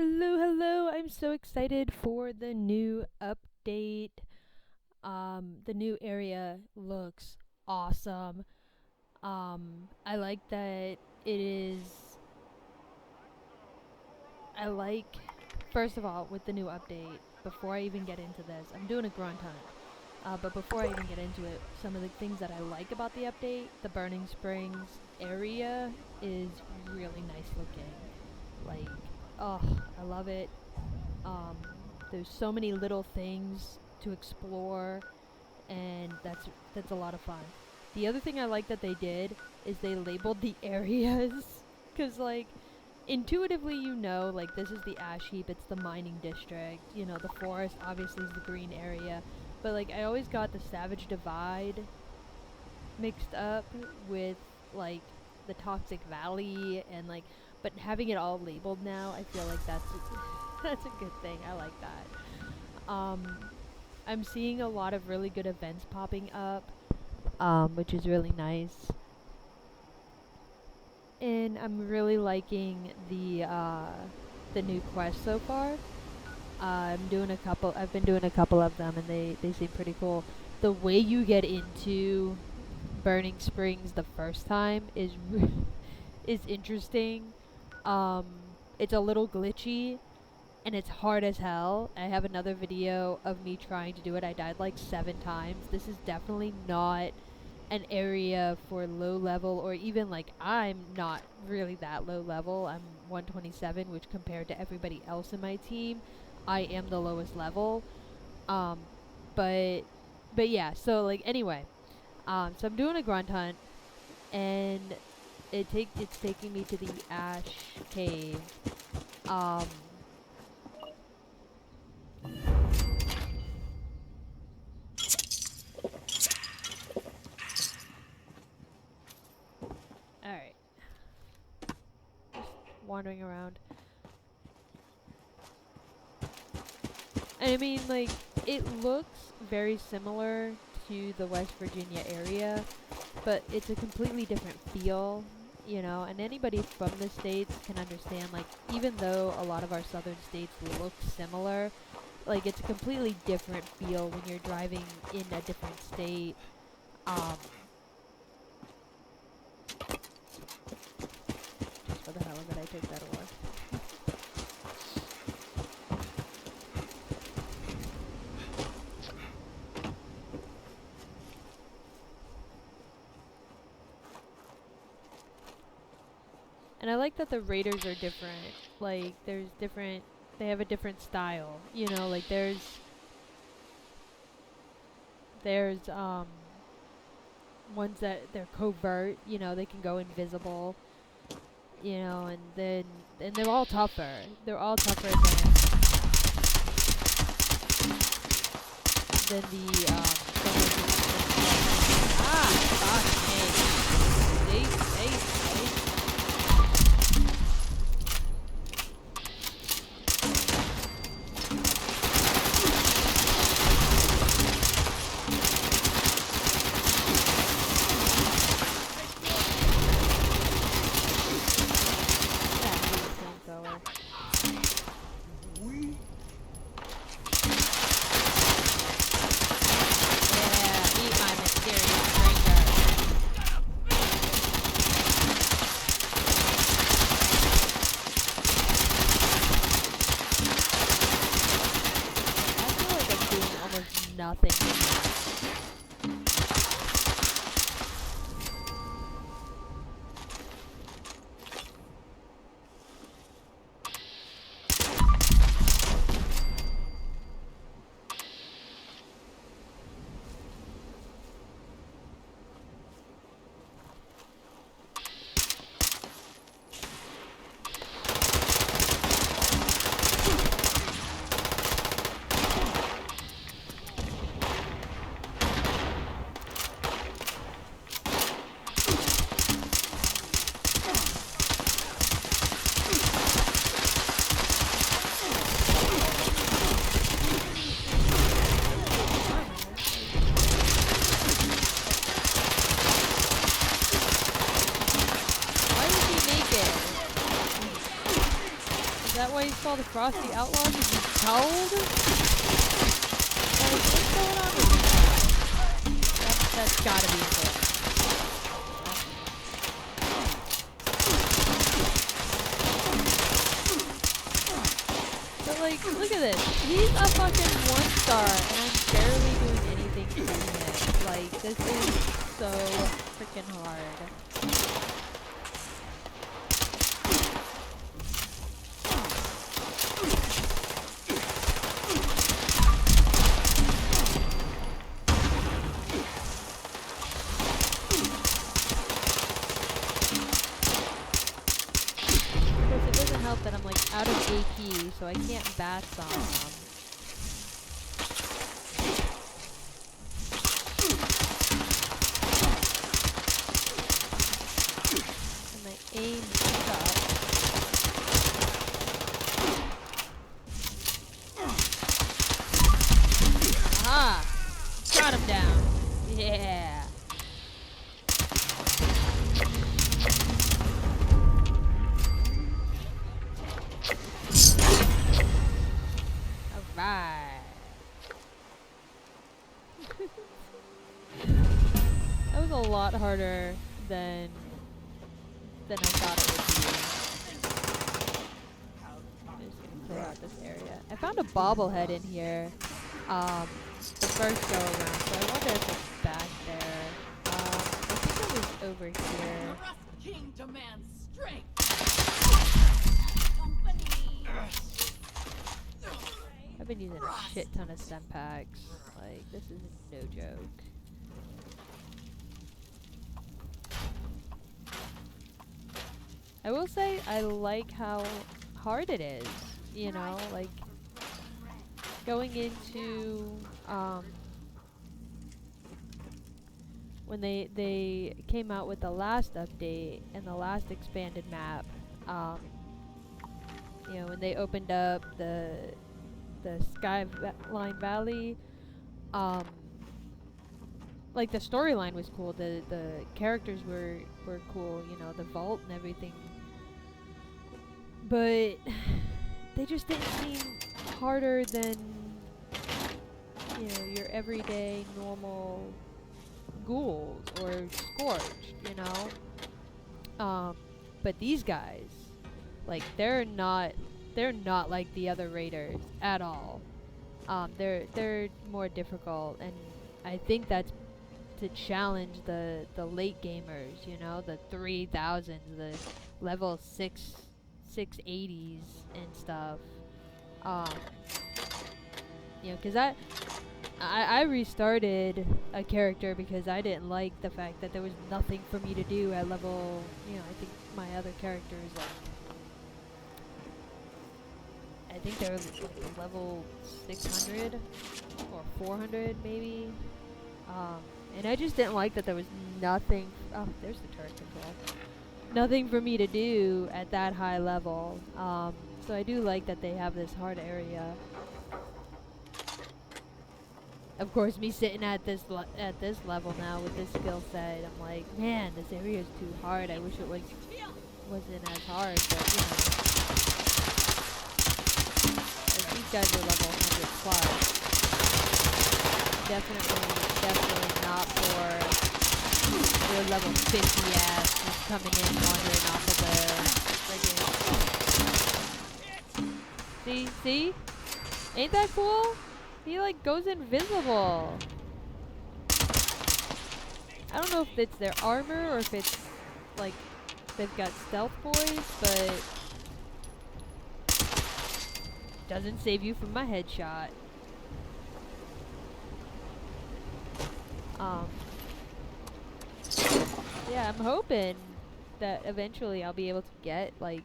Hello, hello. I'm so excited for the new update. The new area looks awesome. I like that it is I like first of all with the new update, before I even get into this, I'm doing a grunt hunt. But before I even get into it, some of the things that I like about the update, the Burning Springs area is really nice looking. Like, oh, I love it. Um, there's so many little things to explore, and that's a lot of fun. The other thing I like that they did is they labeled the areas, cause like intuitively like this is the ash heap, it's the mining district. You know, the forest obviously is the green area, but like I always got the Savage Divide mixed up with like the Toxic Valley and like, but having it all labeled now, I feel like that's a good thing. I like that. I'm seeing a lot of really good events popping up, which is really nice. And I'm really liking the new quest so far. I've been doing a couple of them, and they seem pretty cool. The way you get into Burning Springs the first time is interesting. Um, it's a little glitchy, and it's hard as hell. I have another video of me trying to do it. I died like 7 times. This is definitely not an area for low level, or even like I'm not really that low level. I'm 127, which compared to everybody else in my team, I am the lowest level. Um, but yeah. So like anyway, so I'm doing a grunt hunt, and it's taking me to the Ash Cave. Um, all right, just wandering around. And I mean, like, it looks very similar to the West Virginia area, but it's a completely different feel, you know, and anybody from the states can understand, like, even though a lot of our southern states look similar, like, it's a completely different feel when you're driving in a different state. Um, just for the hell of it, I took that away. And I like that the raiders are different. Like, they have a different style. You know, like there's ones that they're covert, you know, they can go invisible, you know, and they're all tougher. They're all tougher than the fuck me. They why he's called the Frosty Outlaw? Because he's cold? Like, what's going on with this? That's gotta be it. But like, look at this. He's a fucking 1-star, and I'm barely doing anything to him. Like, this is so freaking hard. That I'm like out of AP, so I can't bats on them. And my aim sucks. Ah! Got him down. Yeah. Right. That was a lot harder than I thought it would be. I'm just gonna clear out this area. I found a bobblehead in here the first go around, so I wonder if it's back there. I think it was over here. King demands strength. I've been using a shit ton of stem packs. Like, this is no joke. I will say I like how hard it is, you know, like going into when they came out with the last update and the last expanded map, you know, when they opened up the Skyline Valley, like the storyline was cool, the characters were cool, you know, the vault and everything, but they just didn't seem harder than, you know, your everyday normal ghouls or Scorched, you know. But these guys, like, they're not like the other raiders at all. They're more difficult, and I think that's to challenge the late gamers, you know, the 3000s, the level 680s and stuff. You know, because I restarted a character because I didn't like the fact that there was nothing for me to do at level, you know, I think my other character is like, I think they're like level 600 or 400 maybe. And I just didn't like that there was nothing, oh, there's the turret control. Nothing for me to do at that high level. So I do like that they have this hard area. Of course, me sitting at this level now with this skill set, I'm like, man, this area is too hard. I wish it wasn't as hard, but you know, as these guys are level 100 plus. Definitely not for your level 50 ass just coming in wandering off of the friggin'. See? Ain't that cool? He like goes invisible. I don't know if it's their armor or if it's like they've got stealth boys, but doesn't save you from my headshot. Yeah, I'm hoping that eventually I'll be able to get like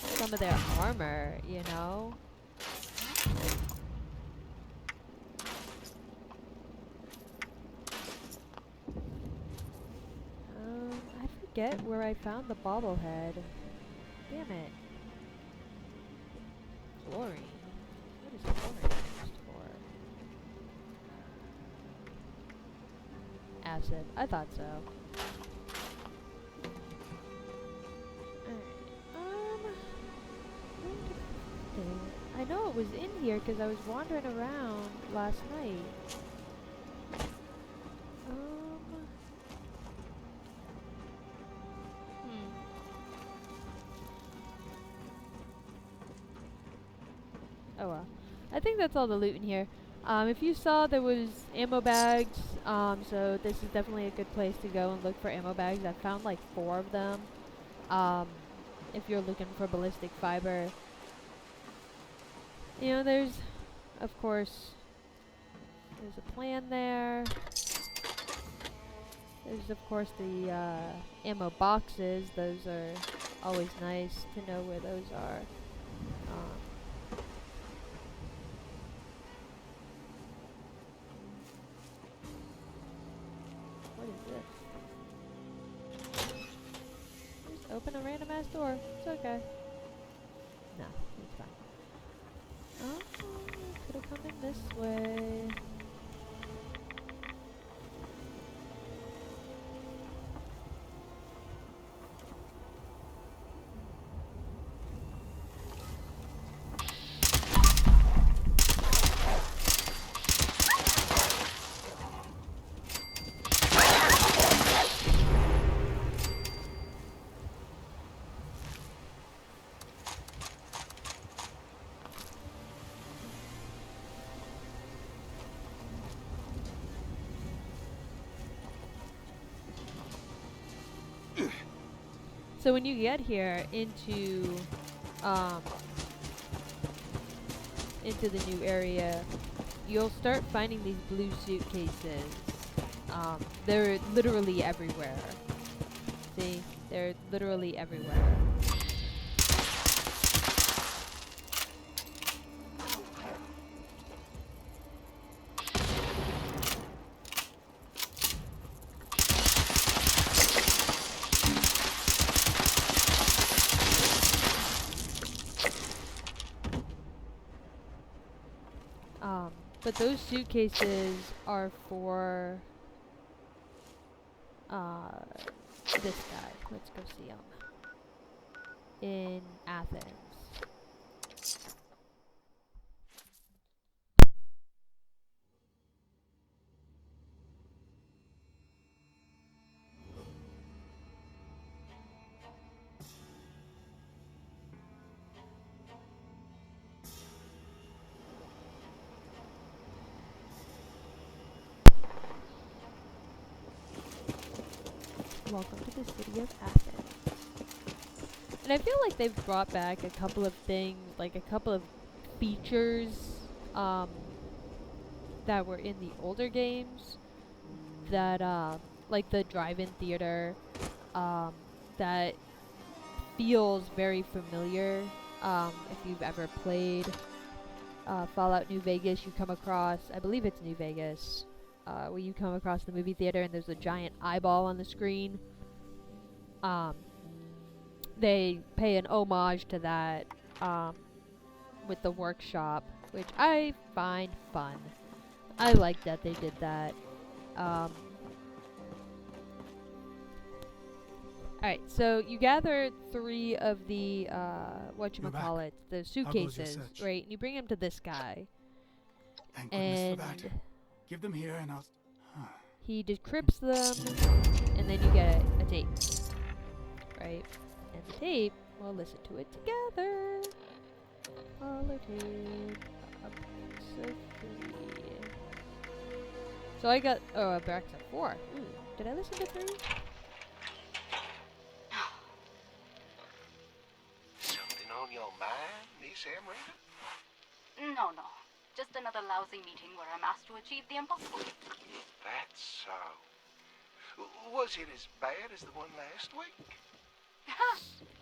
some of their armor, you know? I forget where I found the bobblehead. Damn it. Chlorine. What is chlorine used for? Acid. I thought so. Alright. it was in here because I was wandering around last night. Hmm. Oh well. I think that's all the loot in here. If you saw, there was ammo bags, so this is definitely a good place to go and look for ammo bags. I found like 4 of them. If you're looking for ballistic fiber. You know, there's, of course, there's a plan there. There's, of course, the ammo boxes. Those are always nice to know where those are. What is this? Just open a random ass door. It's okay. No, it's fine. Oh, could have come in this way. So when you get here into the new area, you'll start finding these blue suitcases. They're literally everywhere. See? They're literally everywhere. But those suitcases are for this guy. Let's go see him. In Athens. Welcome to the city of Athens. And I feel like they've brought back a couple of things, like a couple of features that were in the older games that, like the drive-in theater, that feels very familiar. If you've ever played Fallout New Vegas, you come across, I believe it's New Vegas, where you come across the movie theater and there's a giant eyeball on the screen. They pay an homage to that with the workshop, which I find fun. I like that they did that. Alright, so you gather 3 of the, whatchamacallit, the suitcases, right? And you bring them to this guy. Thank goodness for that. Give them here and I'll... He decrypts them, and then you get a tape, right? And the tape, we'll listen to it together. Holotape, a box of 3. So I got, a box of 4. Ooh, did I listen to 3? Something on your mind, Miss Emerald? No. Just another lousy meeting where I'm asked to achieve the impossible. That's so. Was it as bad as the one last week?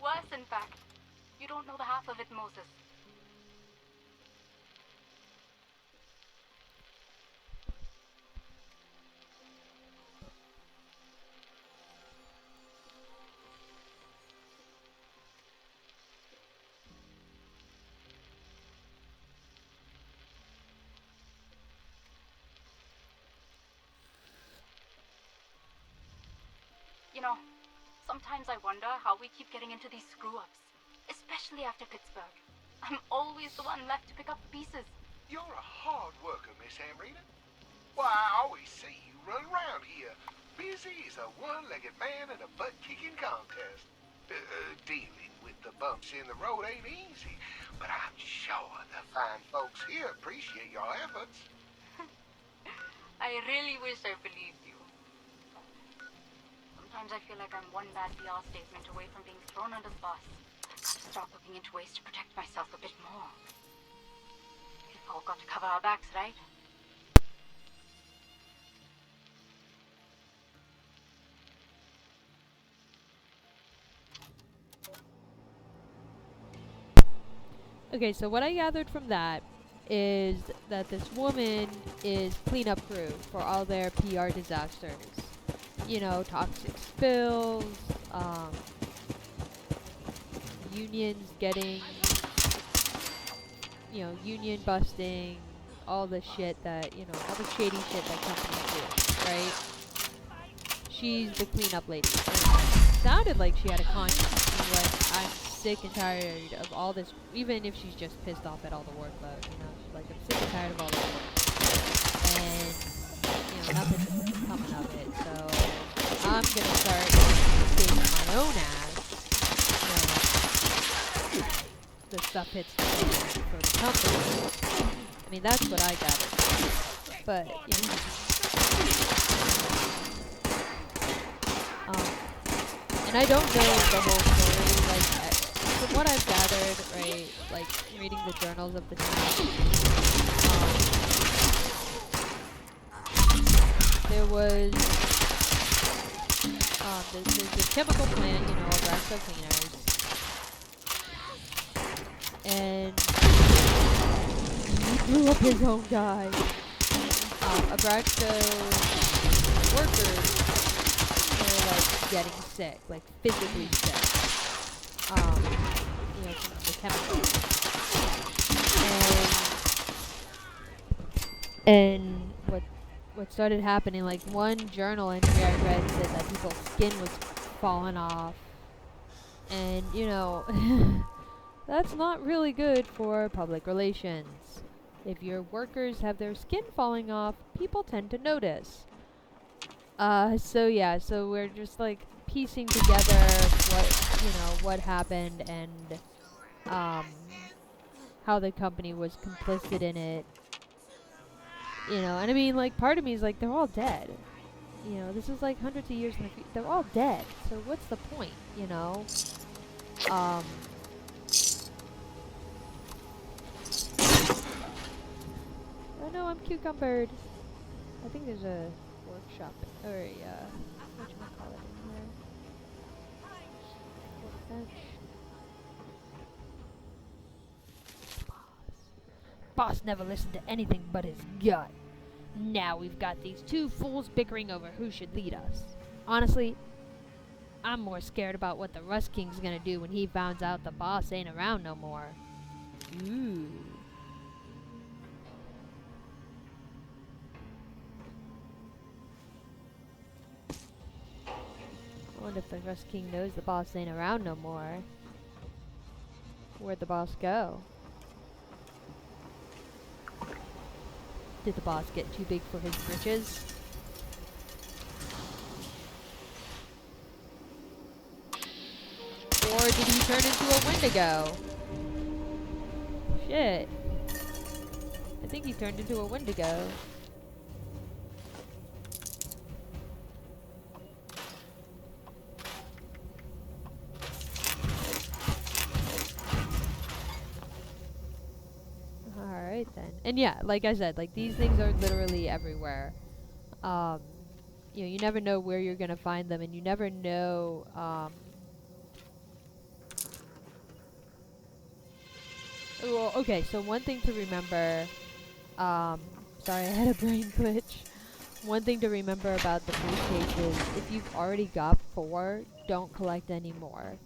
Worse, in fact. You don't know the half of it, Moses. You know, sometimes I wonder how we keep getting into these screw-ups, especially after Pittsburgh. I'm always the one left to pick up the pieces. You're a hard worker, Miss Amrita. Why, I always see you run around here, busy as a one-legged man in a butt-kicking contest. Dealing with the bumps in the road ain't easy, but I'm sure the fine folks here appreciate your efforts. I really wish I believed you. Sometimes I feel like I'm one bad PR statement away from being thrown under the bus. I've got to start looking into ways to protect myself a bit more. We've all got to cover our backs, right? Okay, so what I gathered from that is that this woman is cleanup crew for all their PR disasters. You know, toxic spills, unions getting, you know, union busting, all the shit that, you know, all the shady shit that companies do, right? She's the cleanup lady. And it sounded like she had a conscience. She's like, I'm sick and tired of all this, even if she's just pissed off at all the workload, you know? She's like, I'm sick and tired of all this work. And, you know, nothing's coming of it, so I'm gonna start saving my own ass when the stuff hits the fan for the company. I mean, that's what I gathered. But, you know. And I don't know the whole story, like, from what I've gathered, right, like, reading the journals of the time, there was, there's a chemical plant, you know, Abraxo Cleaners, and he blew up his own guy. Abraxo workers were, like, getting sick, like, physically sick, you know, from the chemicals. And what started happening, like, one journal entry I read said that people's skin was falling off. And, you know, that's not really good for public relations. If your workers have their skin falling off, people tend to notice. So yeah, so we're just, like, piecing together what, you know, what happened and, how the company was complicit in it. You know, and I mean, like, part of me is like, they're all dead. You know, this is like hundreds of years in the future. They're all dead. So what's the point, you know? Oh no, I'm cucumbered. I think there's a workshop, or a, whatchamacallit in here. Workbench. Boss never listened to anything but his gut. Now we've got these two fools bickering over who should lead us. Honestly, I'm more scared about what the Rust King's gonna do when he finds out the boss ain't around no more. Ooh. I wonder if the Rust King knows the boss ain't around no more. Where'd the boss go? Did the boss get too big for his britches? Or did he turn into a Wendigo? Shit. I think he turned into a Wendigo. Alright then. And yeah, like I said, like, these things are literally everywhere. You know, you never know where you're gonna find them, and you never know, well, okay, so one thing to remember, sorry, I had a brain glitch. One thing to remember about the briefcases, if you've already got 4, don't collect any more.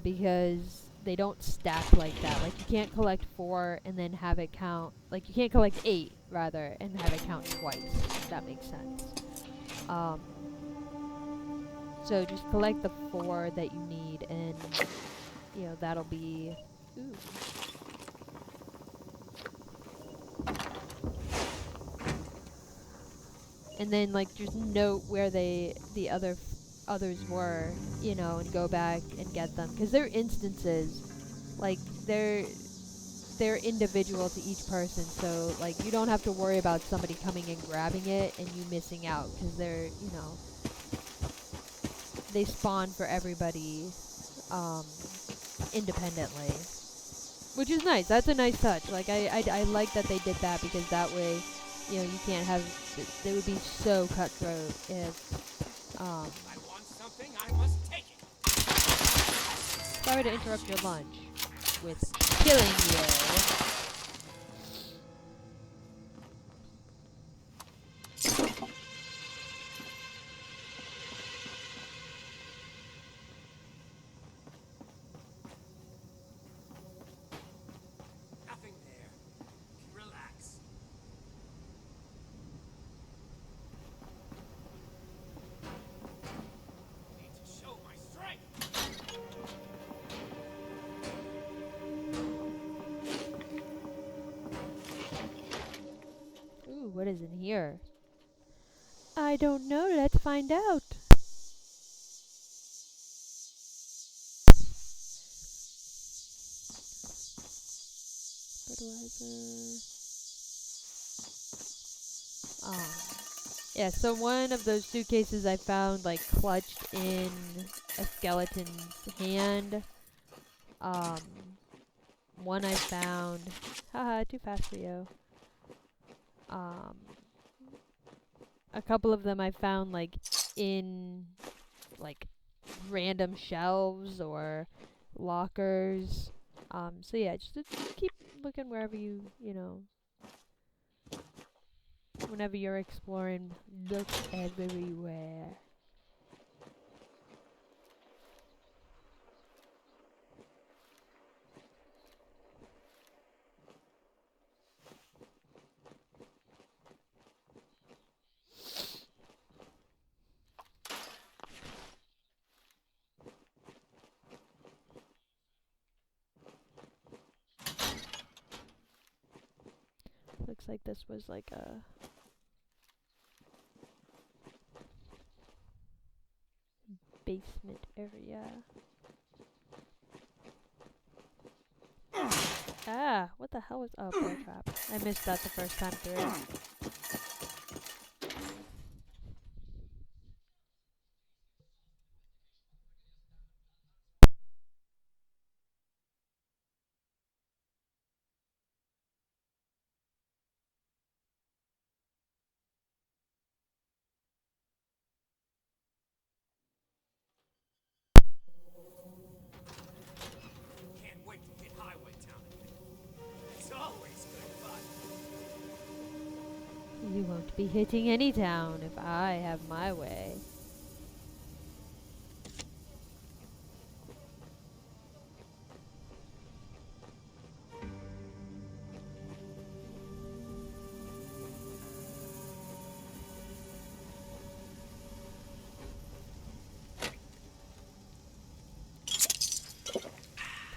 Because they don't stack like that. Like, you can't collect 4 and then have it count, like, you can't collect 8, rather, and have it count twice, if that makes sense. So just collect the 4 that you need, and, you know, that'll be, ooh. and then like just note where the others were, you know, and go back and get them, because they're instances, like they're individual to each person, so like you don't have to worry about somebody coming and grabbing it and you missing out, because they're, you know, they spawn for everybody independently, which is nice. That's a nice touch. Like I like that they did that, because that way, you know, you can't have they would be so cutthroat if I want something, I must take it. sorry to interrupt your lunch with killing you. Nothing there. Relax. Need to show my strength. Ooh, what is in here? I don't know. Let's find out. Fertilizer. Yeah, so one of those suitcases I found, like, clutched in a skeleton's hand. One I found... Haha, too fast for you. A couple of them I found, like, in, like, random shelves or lockers. So yeah, just keep looking wherever you know, whenever you're exploring, look everywhere. Looks like this was like a basement area. Ah, what the hell was... Oh, bear trap. I missed that the first time through. Can't wait to hit Highway Town again. It's always good fun. You won't be hitting any town if I have my way.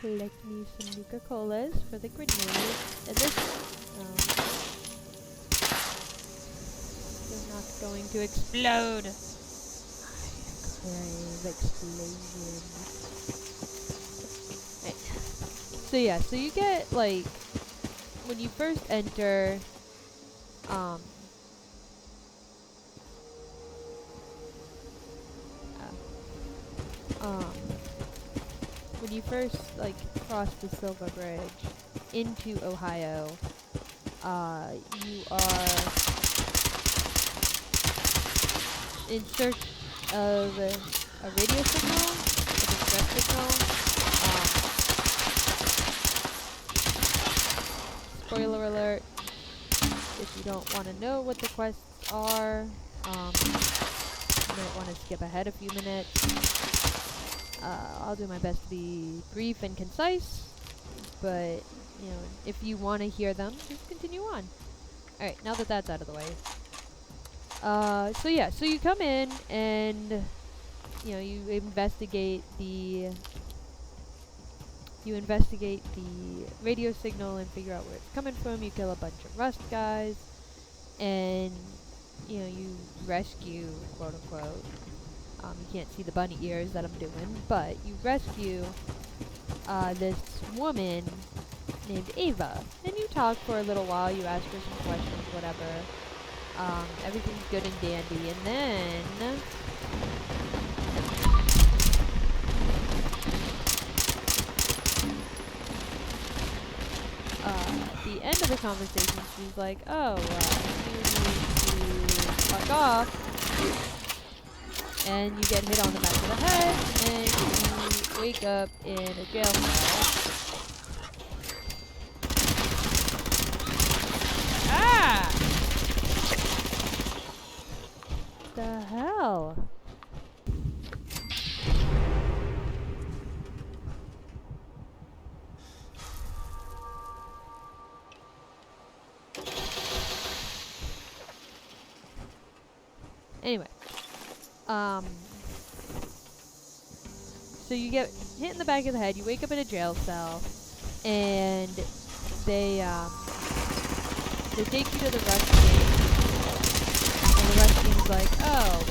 Collect me some Nuka-Colas for the grenade. And this... they're not going to explode. I crave explosion. Right. So yeah, so you get, like, when you first enter, when you first, like, cross the Silver Bridge into Ohio, you are in search of a radio signal, a distress signal. Spoiler alert, if you don't want to know what the quests are, you might want to skip ahead a few minutes. I'll do my best to be brief and concise, but, you know, if you want to hear them, just continue on. Alright, now that that's out of the way. So yeah, so you come in and, you know, you investigate the radio signal and figure out where it's coming from. You kill a bunch of rust guys, and you know, you rescue, quote unquote. You can't see the bunny ears that I'm doing, but you rescue this woman named Ava. And you talk for a little while, you ask her some questions, whatever. Everything's good and dandy, and then at the end of the conversation, she's like, oh, you need to fuck off, and you get hit on the back of the head, and you wake up in a jail cell. Ah! The hell? Anyway, so you get hit in the back of the head, you wake up in a jail cell, and they take you to the rescue, and the rescue's like, oh,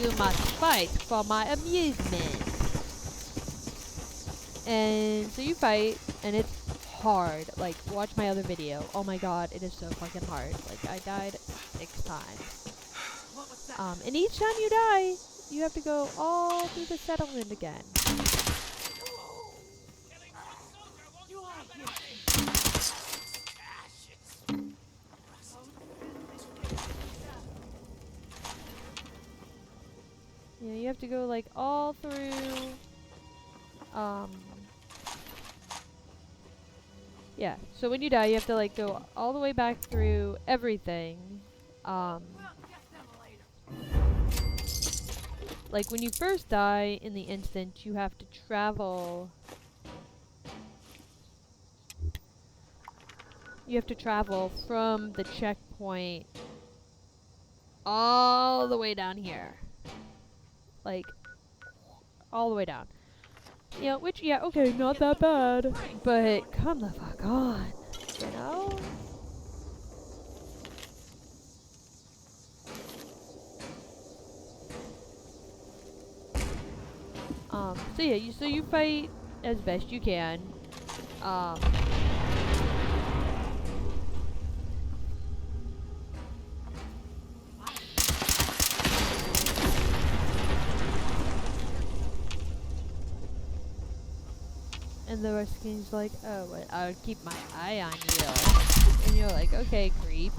you must fight for my amusement. And so you fight, and it's hard. Like, watch my other video. Oh my god, it is so fucking hard. Like, I died 6 times. And each time you die, you have to go all through the settlement again. Yeah, you have to go like all through, yeah, so when you die, you have to like go all the way back through everything. Like when you first die in the instant, you have to travel. You have to travel from the checkpoint all the way down here. Like, all the way down. You know, which, yeah, okay, not that bad. But come the fuck on, you know? So yeah, you fight as best you can. And the rescue's like, oh, I'll keep my eye on you. And you're like, okay, creep.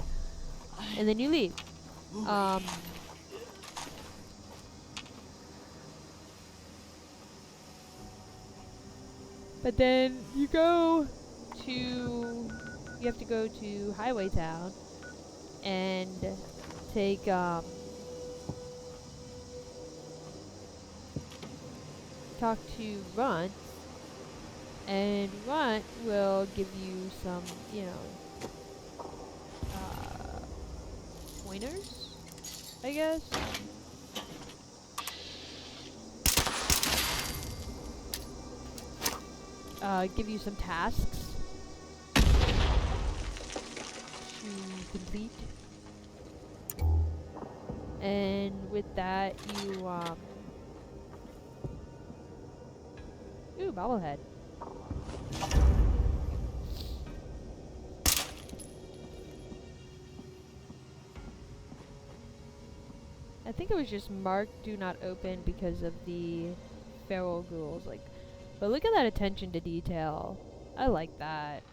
And then you leave. But then you have to go to Highway Town and take, talk to Runt, and Runt will give you some, you know, pointers, I guess. Give you some tasks to complete. And with that, you, ooh, bobblehead. I think it was just marked do not open because of the feral ghouls, like, but look at that attention to detail. I like that.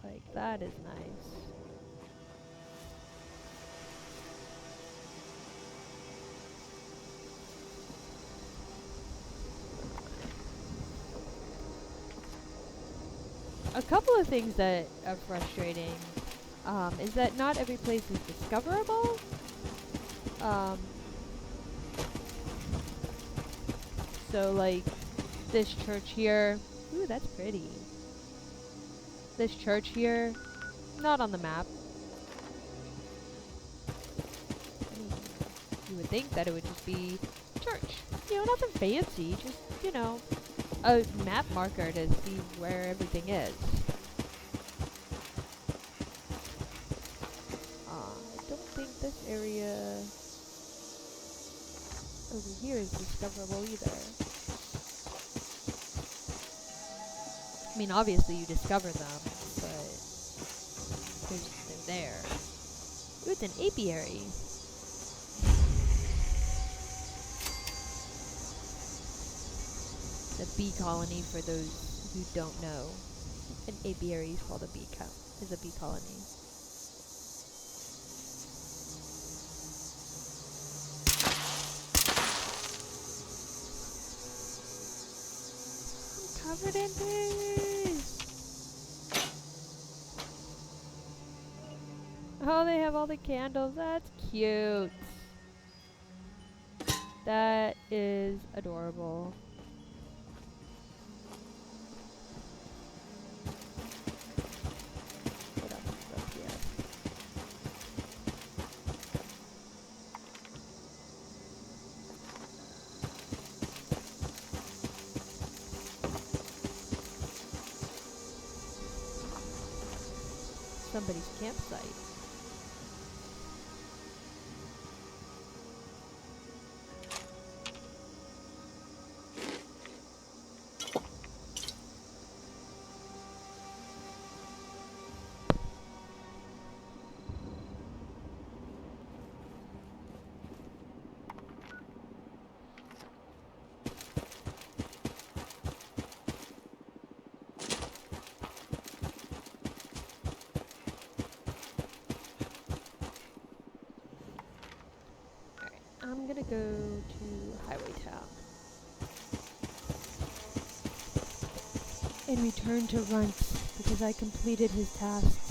Like, that is nice. A couple of things that are frustrating is that not every place is discoverable. So like this church here, ooh, that's pretty. This church here, not on the map. I mean, you would think that it would just be church. You know, nothing fancy, just, you know, a map marker to see where everything is. I don't think this area over here is discoverable either. I mean, obviously you discover them, but they're there. Ooh, it's an apiary. The bee colony, for those who don't know. An apiary is called a bee colony. I'm covered in bees! Oh, they have all the candles. That's cute. That is adorable. What else is up here? Somebody's campsite. I'm gonna go to Highway Town and return to Runt because I completed his tasks.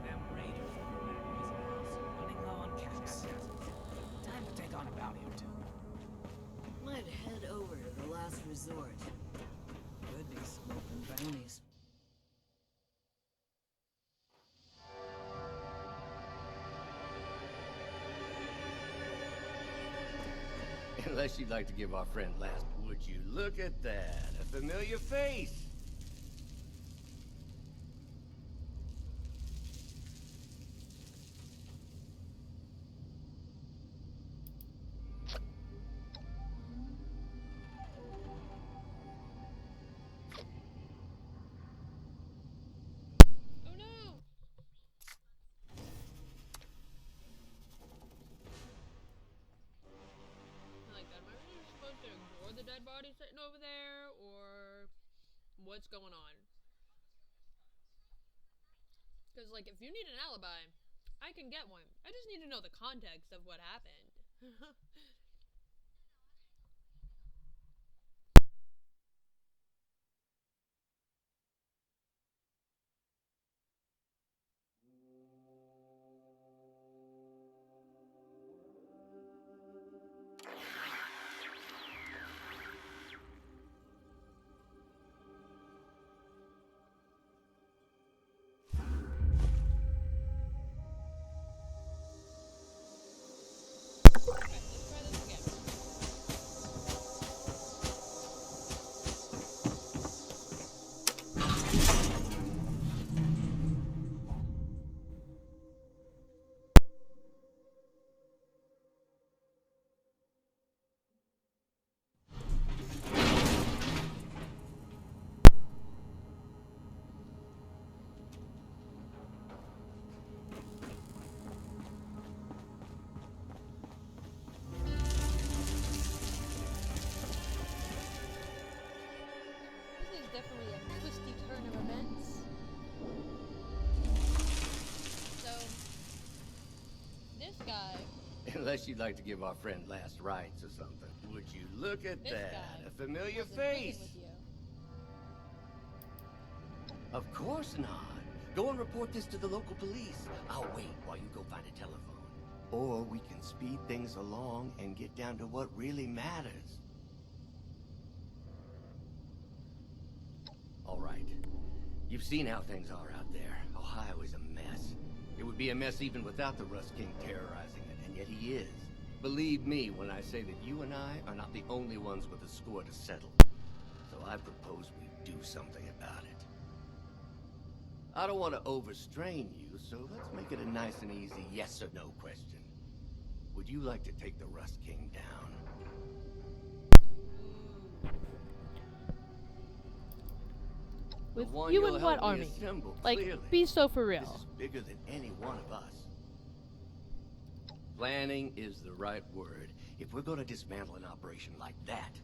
Them raiders are back in his house, running low on cash. Time to take on a bounty or two. Might head over to the last resort. Could be smoking bounties. Unless you'd like to give our friend last, would you look at that? A familiar face. Oh no! Like, am I really supposed to ignore the dead body sitting over there, or what's going on? Because, like, if you need an alibi, I can get one. I just need to know the context of what happened. Alright, let's try this again. This is definitely a twisty turn of events. guy. Unless you'd like to give our friend last rites or something. Would you look at This that? guy A familiar was in prison face. with you. Of course not. Go and report this to the local police. I'll wait while you go find a telephone. Or we can speed things along and get down to what really matters. All right. You've seen how things are out there. Ohio is a mess. It would be a mess even without the Rust King terrorizing it, and yet he is. Believe me when I say that you and I are not the only ones with a score to settle. So I propose we do something about it. I don't want to overstrain you, so let's make it a nice and easy yes or no question. Would you like to take the Rust King down? With The one you you'll and what help me army? assemble, Like, clearly. be so for This real. is bigger than any one of us. Planning is the right word. If we're going to dismantle an operation like that,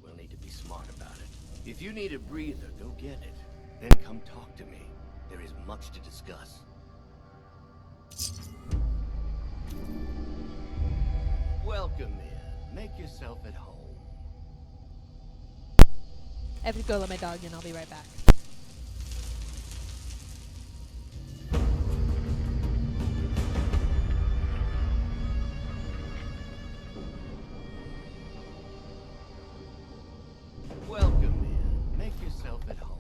we'll need to be smart about it. If you need a breather, go get it. Then come talk to me. There is much to discuss. Welcome in. Make yourself at home. I have to go let my dog in. I'll be right back. Welcome in. Make yourself at home.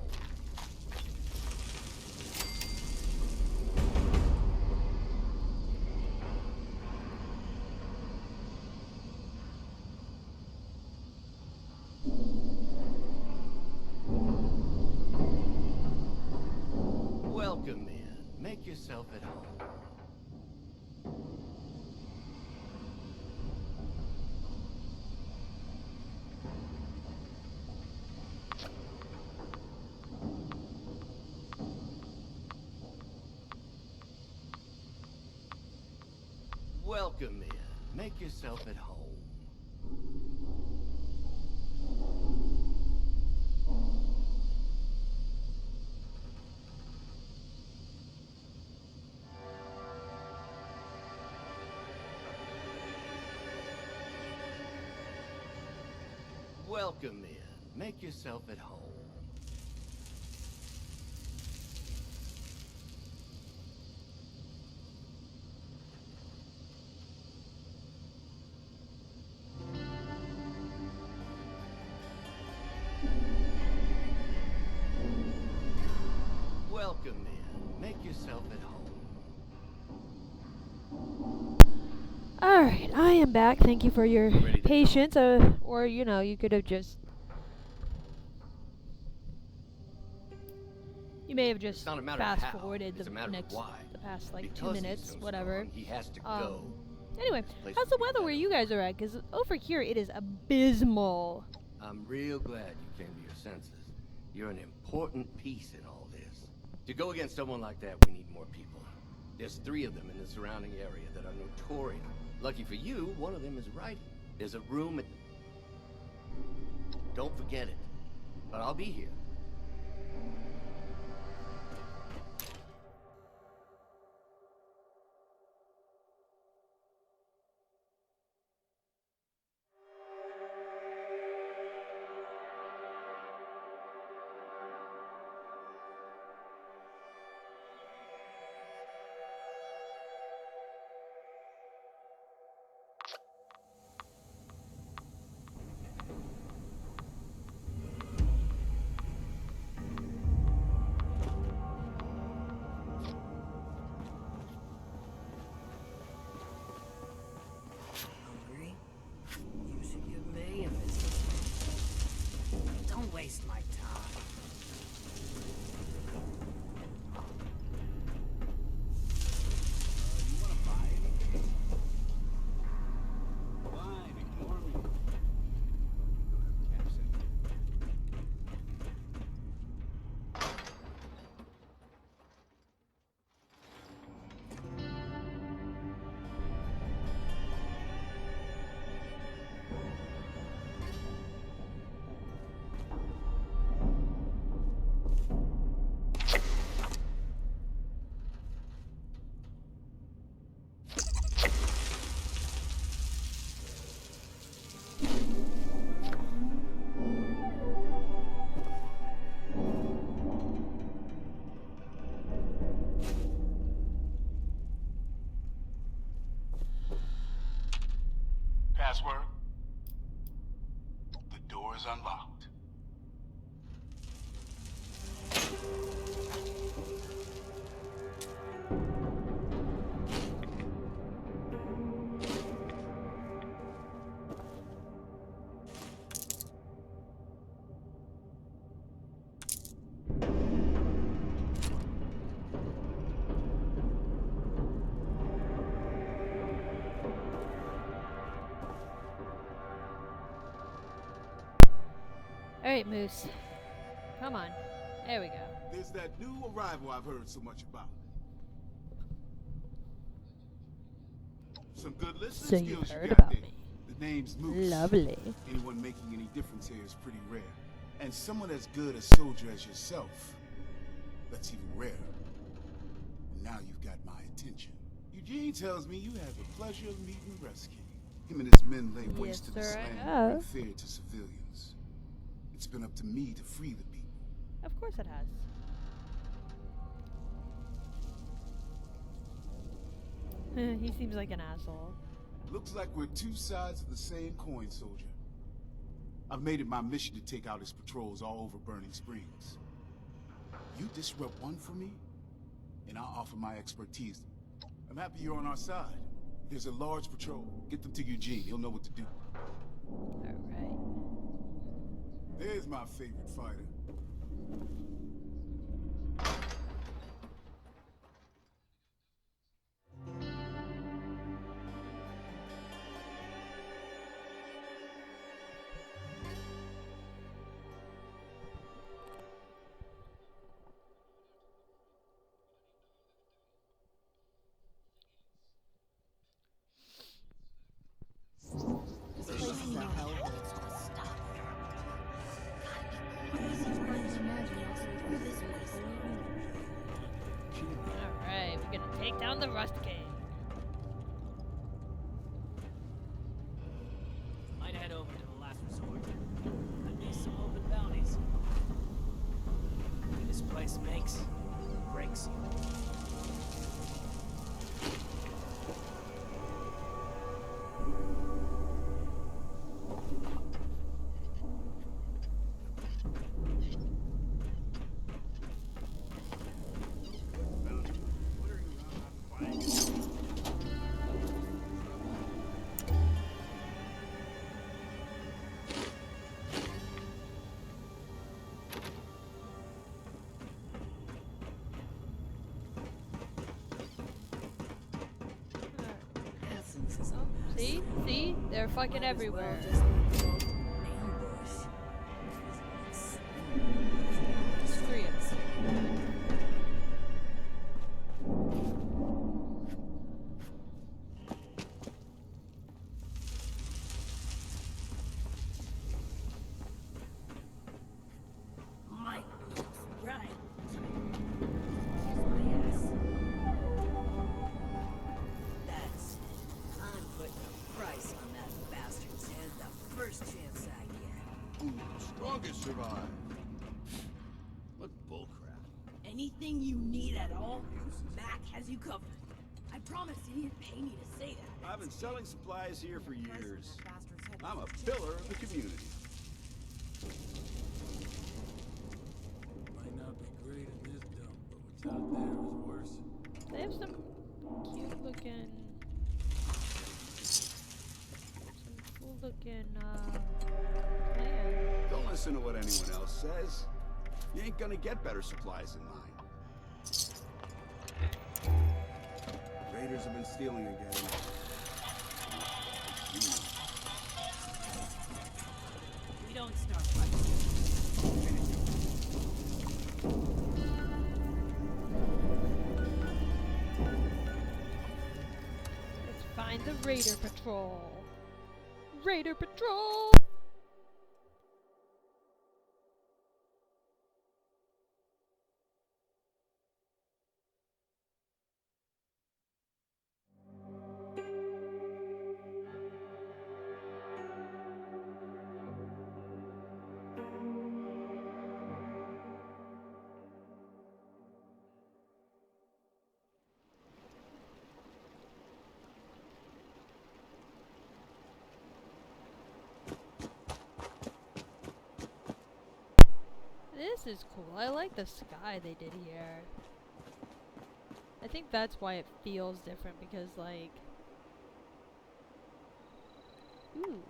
Welcome in. Make yourself at home. Welcome in. Make yourself at home. Welcome in. Make yourself at home. Welcome in. Make yourself at home. Alright, I am back. Thank you for your Ready to patience. Or, you know, you could have just... You may have just It's not a matter of fast how, forwarded it's the a matter of next, why. the past like Because 2 he's minutes, so whatever. strong, he has to go. Anyway, This place how's the would be weather where better. you guys are at? Because over here it is abysmal. I'm real glad you came to your senses. You're an important piece in all this. To go against someone like that, we need more people. There's 3 of them in the surrounding area that are notorious. Lucky for you, one of them is writing. There's a room at... Don't forget it. But I'll be here. door is unlocked. Alright, Moose. Come on. There we go. There's that new arrival I've heard so much about. Some good listening So you skills heard got about there. me. The name's Moose. Lovely. Anyone making any difference here is pretty rare. And someone as good a soldier as yourself, that's even rarer. And now you've got my attention. Eugene tells me you had the pleasure of meeting Russ King. Him and his men lay waste to Yes, this sir, I land have. and bring fear to civilians. It's been up to me to free the people. Of course it has. He seems like an asshole. Looks like we're two sides of the same coin, soldier. I've made it my mission to take out his patrols all over Burning Springs. You disrupt one for me, and I'll offer my expertise. I'm happy you're on our side. There's a large patrol. Get them to Eugene. He'll know what to do. Alright. There's my favorite fighter. Alright, we're gonna take down the Rust King. Might head over to the last resort. Could be some open bounties. This place makes or breaks you. Essence is a See? See? They're fucking everywhere. just be called an ambush. Just three of them. Mike looks right. My ass. That's. I'm putting a price on that bastard's head the first chance I get. Ooh, strongest survive. What bullcrap. Anything you need at all, Mac has you covered. I promise you didn't pay me to say that. I've been selling supplies here for years. I'm a pillar of the community. Might not be great in this dump, but what's out there is worse. They have some cute looking. Some cool looking, plans. Don't listen to what anyone else says. You ain't gonna get better supplies than mine. Raiders have been stealing again. We don't start fighting. Let's find the Raider Patrol. Raider Patrol! This is cool. I like the sky they did here. I think that's why it feels different, because like... Ooh.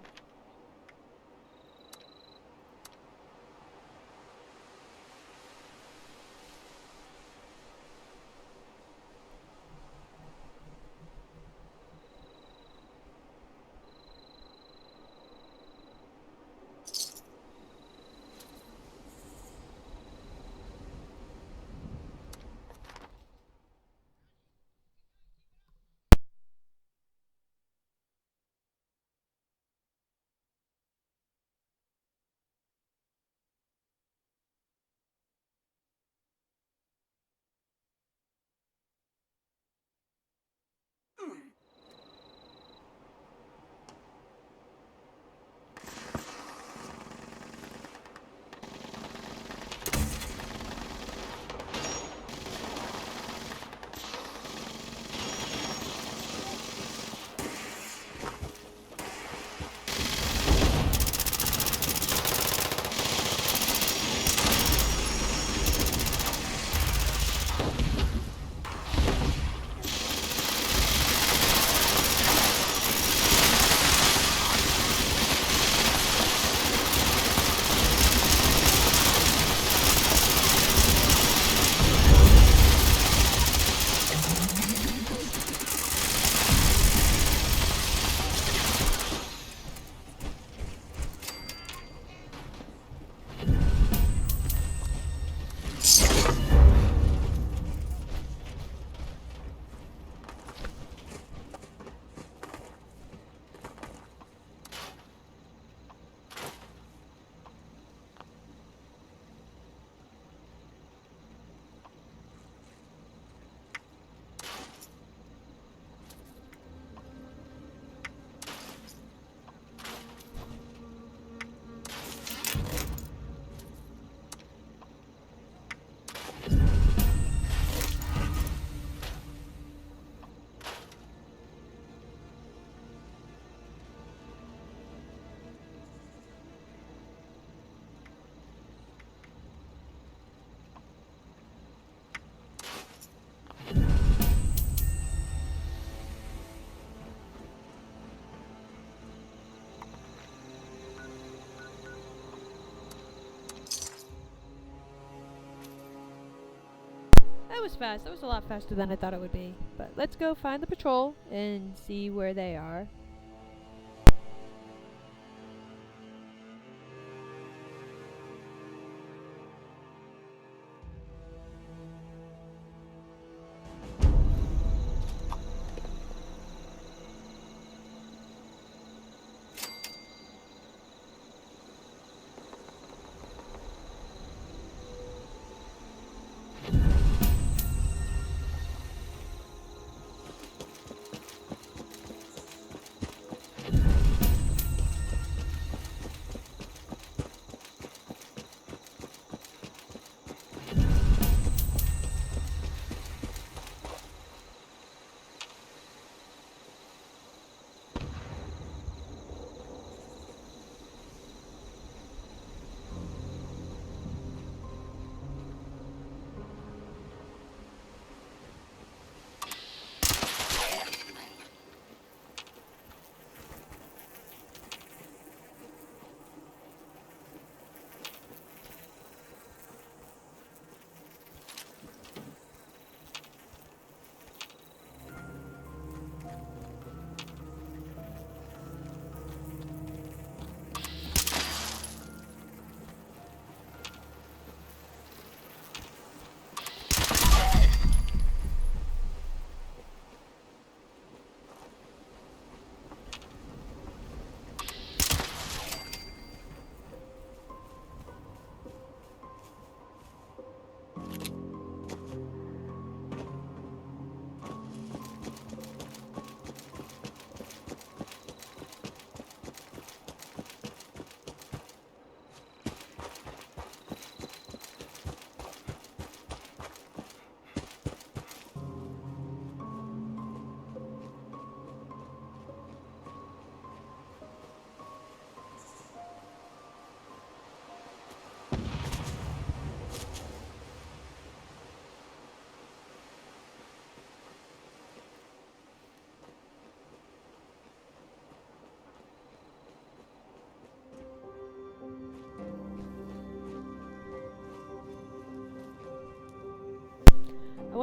That was fast. That was a lot faster than I thought it would be. But let's go find the patrol and see where they are.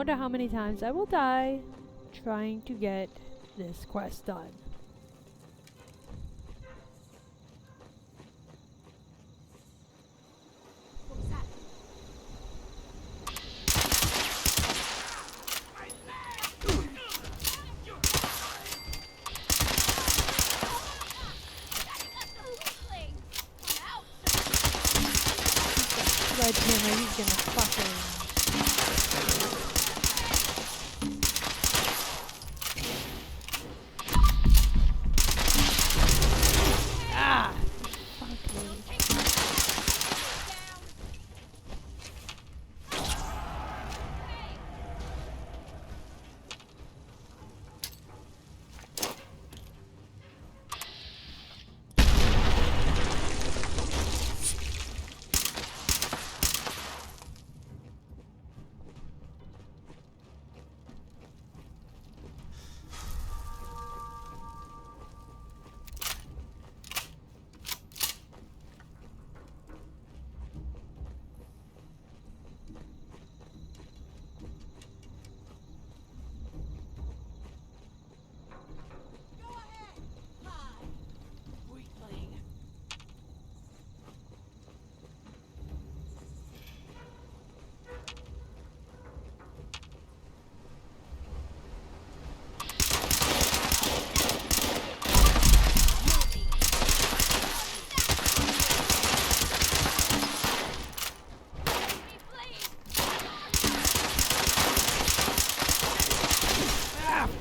wonder how many times I will die trying to get this quest done. What was that? Sledgehammer, he's gonna fucking... Ah!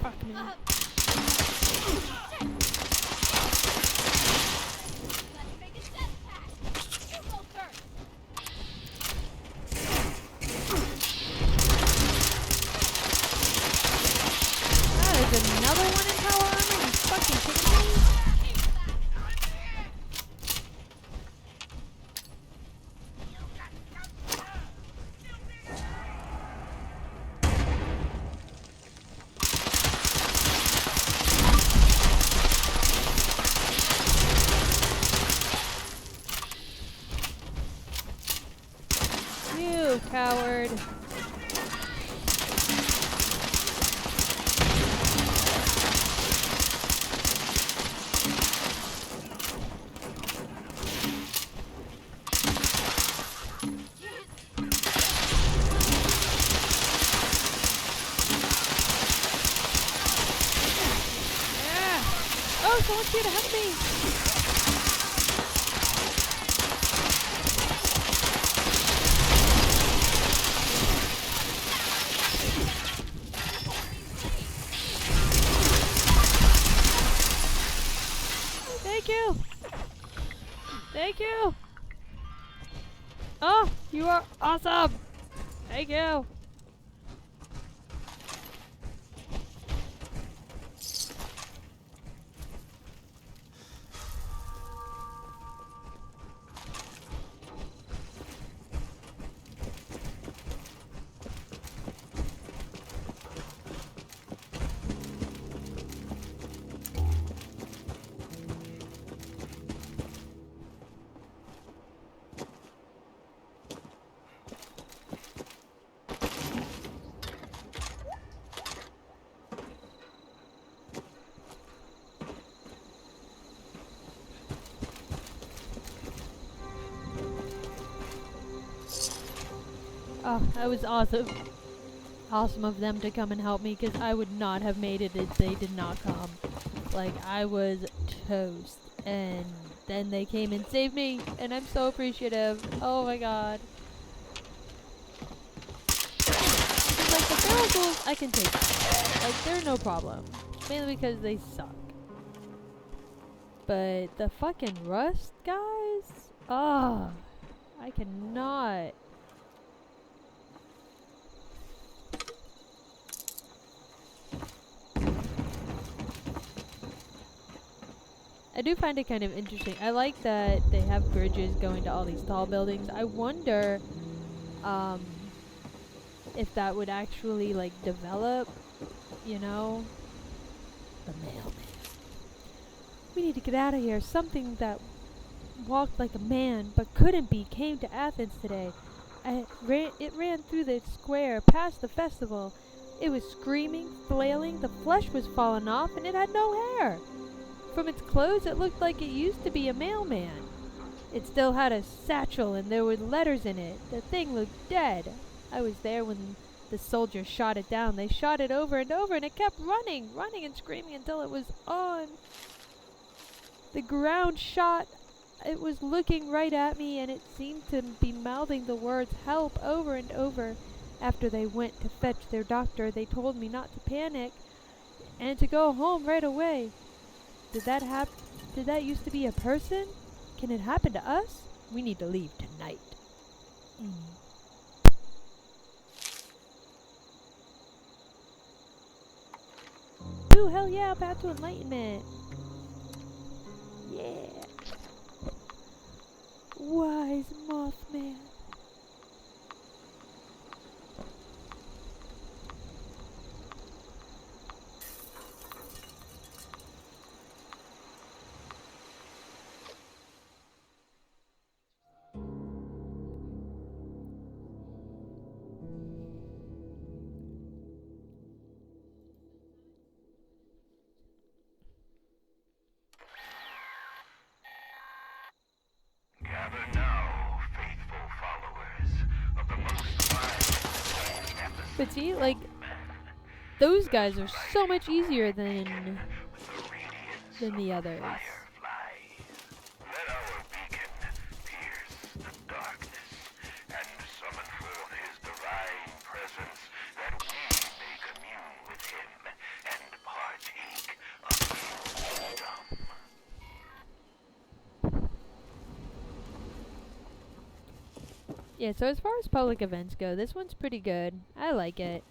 Fuck me. Another one in power armor? You fucking kidding me? You coward. Oh, someone's here to help me! Thank you! Thank you! Oh, you are awesome! Thank you! Oh, that was awesome. Awesome of them to come and help me, because I would not have made it if they did not come. Like, I was toast. And then they came and saved me, and I'm so appreciative. Oh my god. Like, the barrel tools, I can take them. Like, they're no problem. Mainly because they suck. But the fucking rust guys? Oh, I cannot. I do find it kind of interesting. I like that they have bridges going to all these tall buildings. I wonder if that would actually like develop, you know? The mailman. We need to get out of here. Something that walked like a man but couldn't be came to Athens today. It ran through the square, past the festival. It was screaming, flailing, the flesh was falling off, and it had no hair. From its clothes, it looked like it used to be a mailman. It still had a satchel, and there were letters in it. The thing looked dead. I was there when the soldiers shot it down. They shot it over and over, and it kept running and screaming until it was on the ground shot. It was looking right at me, and it seemed to be mouthing the words help over and over. After they went to fetch their doctor, they told me not to panic and to go home right away. Did that used to be a person? Can it happen to us? We need to leave tonight. Ooh, hell yeah, path to enlightenment. Yeah. Wise Mothman. Gather now, faithful followers of the most wise and the But see, like, those guys are so much easier than the others. fireflies. Let our beacon pierce the darkness and summon forth his divine presence that we may commune with him and partake of his wisdom. Yeah, so as far as public events go, this one's pretty good. I like it.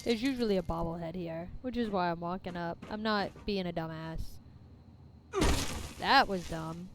There's usually a bobblehead here, which is why I'm walking up. I'm not being a dumbass. That was dumb.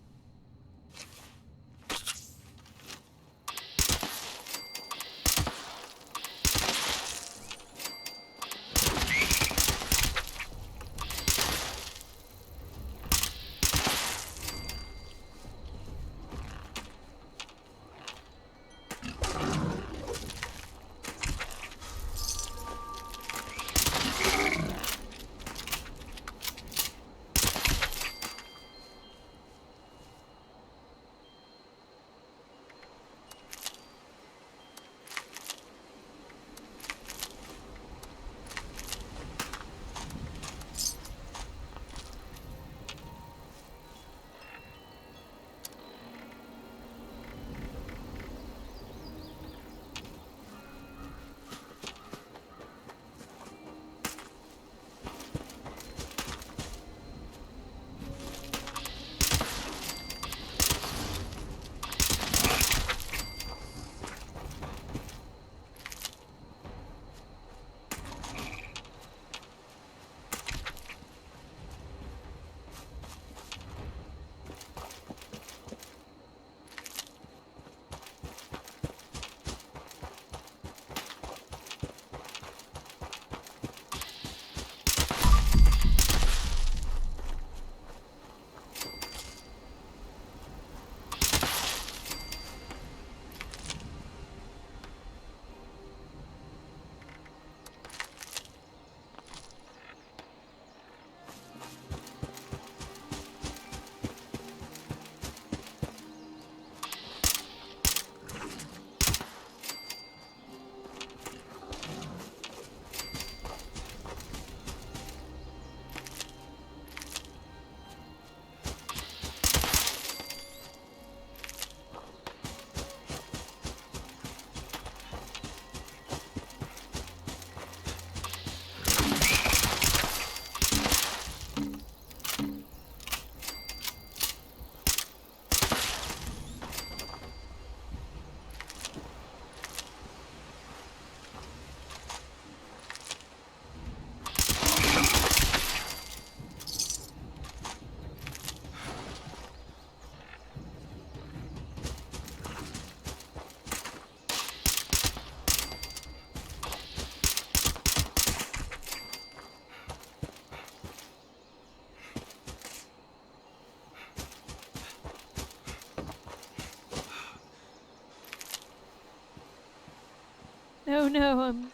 Oh no, I'm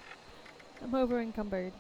over encumbered.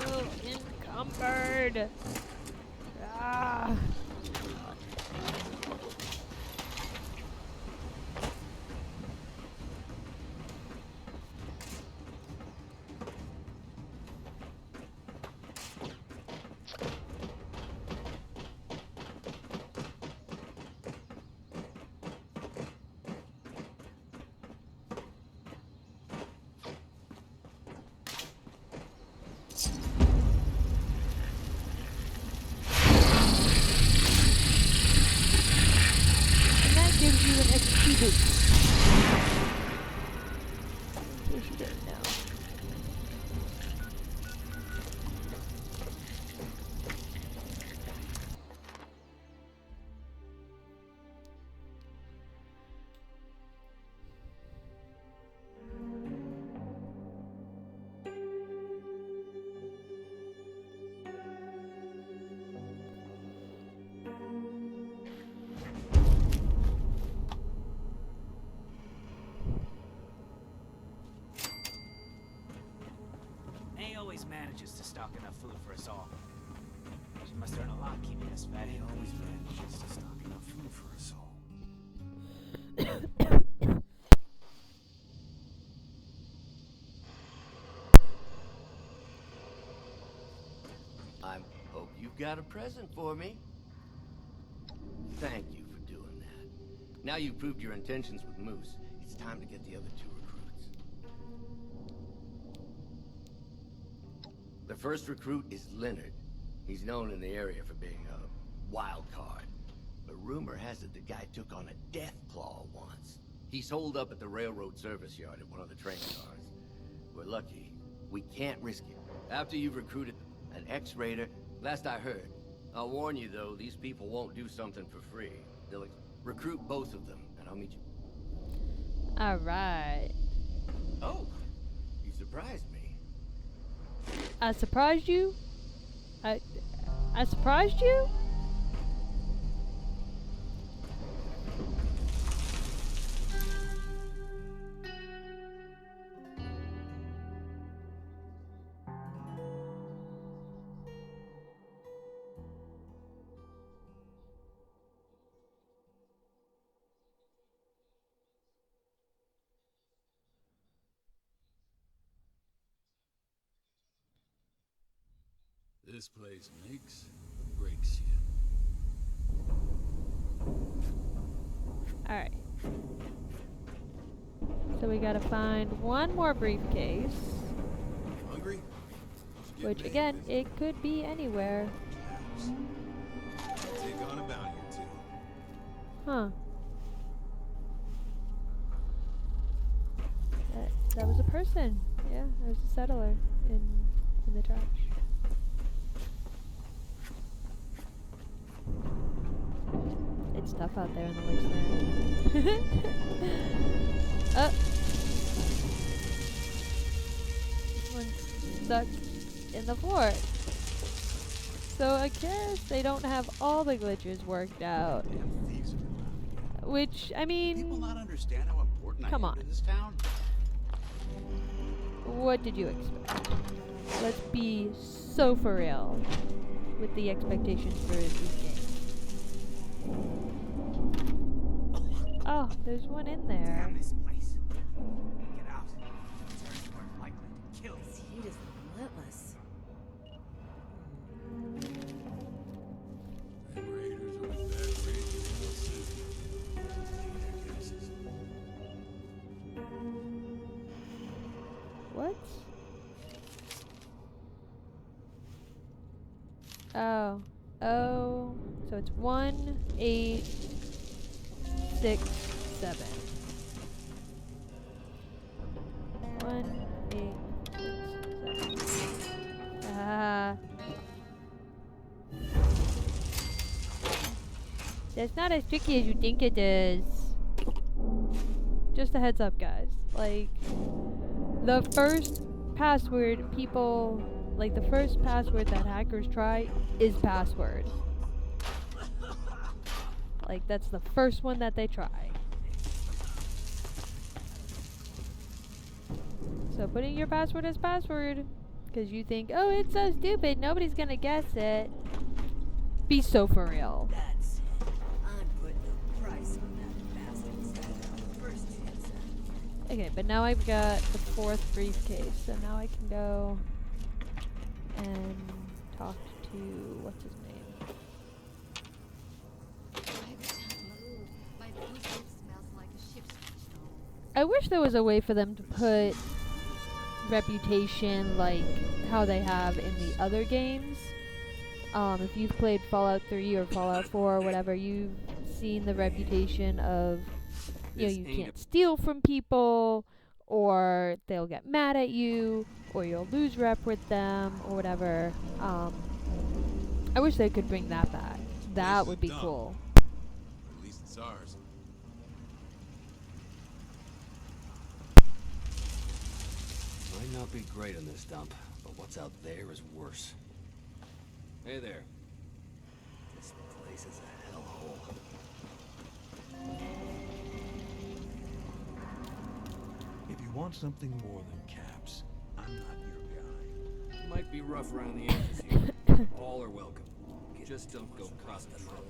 So encumbered. Ah. And that gives you an XP boost. In case you didn't know. May always manages to stock enough food for us all. She must earn a lot keeping us fed. He always manages to stock enough food for us all. I hope you've got a present for me. Thank you for doing that. Now you've proved your intentions with Moose, it's time to get the other two recruits. The first recruit is Leonard. He's known in the area for being a wild card. But rumor has it the guy took on a death claw once. He's holed up at the railroad service yard at one of the train cars. We're lucky. We can't risk it. After you've recruited an ex-raider, last I heard. I'll warn you though, these people won't do something for free. They'll recruit both of them, and I'll meet you. Alright. Oh, you surprised me. I surprised you? I surprised you? This place makes or breaks you. Alright. So we gotta find one more briefcase. Hungry? Which again, it could be anywhere. Take on a bounty or two. Huh. That was a person. Yeah, there was a settler in the trash. It's tough out there in the wasteland. This one's stuck in the fort. So I guess they don't have all the glitches worked out. Damn thieves have been around again. Which, I People mean, not understand how important come I am on. to this town? What did you expect? Let's be so for real with the expectations for these games. Oh, there's one in there. Damn this place. Get out. It's more likely to kill. This heat is relentless. Oh, so it's 1, 8, 6, 7. 1, 8, 6, 7. Ah. That's not as tricky as you think it is. Just a heads up, guys. Like, the first password people, like the first password that hackers try is password. Like, that's the first one that they try. So putting your password as password, because you think, oh, it's so stupid, nobody's gonna guess it. Be so for real. That's it. I'm putting a price on that bastard's head. First chance. Okay, but now I've got the 4th briefcase, so now I can go and talk to, what's his name? My boots smells like a ship's stone. I wish there was a way for them to put reputation like how they have in the other games. If you've played Fallout 3 or Fallout 4 or whatever, you've seen the reputation of, you know, you can't steal from people, or they'll get mad at you, or you'll lose rep with them, or whatever. I wish they could bring that back. That would be cool. At least it's ours. Might not be great in this dump, but what's out there is worse. Hey there. This place is a hellhole. If you want something more than caps, I'm not your guy. Might be rough around the edges here. All are welcome. Just don't go cross the trail.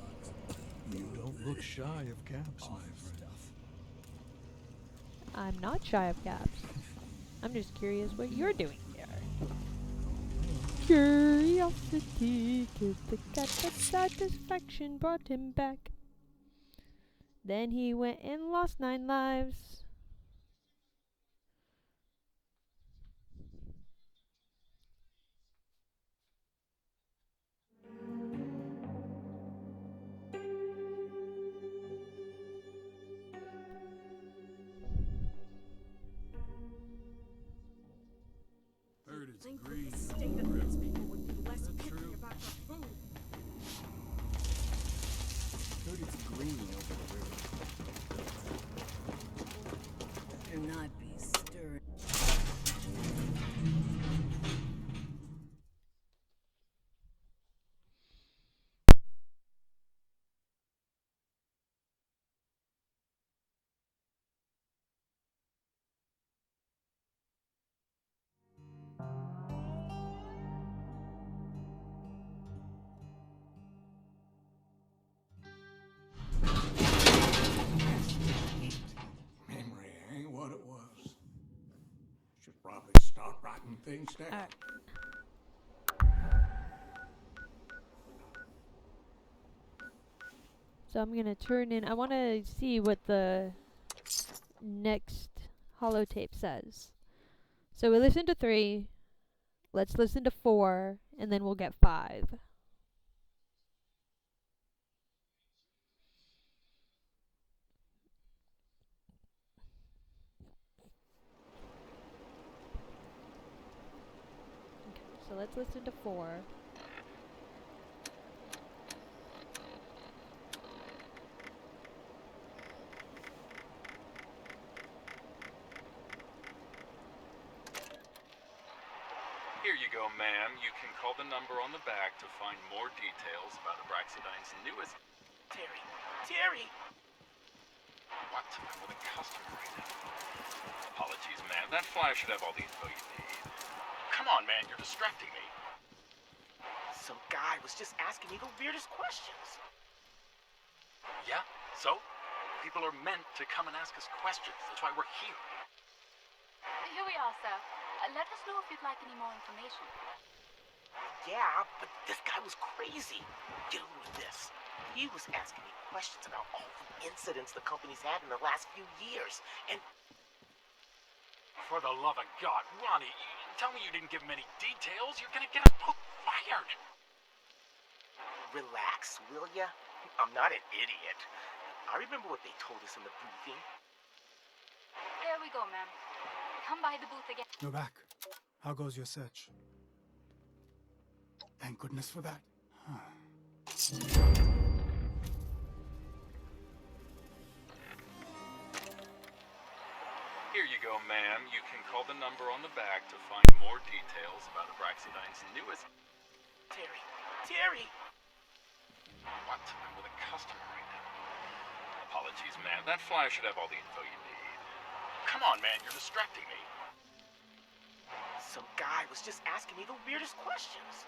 You don't look shy of caps, my friend. I'm not shy of caps. I'm just curious what you're doing here. Curiosity killed the cat, but satisfaction brought him back. Then he went and lost 9 lives. Heard it's Think green. the state of these people would be less picky about their food. Heard it's green over the river. Better not be stirring. Memory ain't what it was. Should probably start writing things down. Alright. So I'm gonna turn in. I want to see what the next holotape says. So we listened to 3. Let's listen to 4, and then we'll get 5. Okay, so let's listen to 4. Here you go, ma'am. You can call the number on the back to find more details about Abraxadine's newest... Terry! Terry! What? I'm with a customer right now. Apologies, ma'am. That flyer should have all the info you need. Come on, man. You're distracting me. Some guy was just asking me the weirdest questions. Yeah? So? People are meant to come and ask us questions. That's why we're here. Here we are, sir. Let us know if you'd like any more information. Yeah, but this guy was crazy. Get over with this. He was asking me questions about all the incidents the company's had in the last few years. And For the love of God, Ronnie, tell me you didn't give him any details. You're gonna get us both fired. Relax, will ya? I'm not an idiot. I remember what they told us in the briefing. There we go, ma'am. Come by the booth again. You're back. How goes your search? Thank goodness for that. Here you go, ma'am. You can call the number on the back to find more details about Abraxadine's newest... Terry! What? I'm with a customer right now. Apologies, ma'am. That flyer should have all the info you need. Come on, man. You're distracting me. Some guy was just asking me the weirdest questions.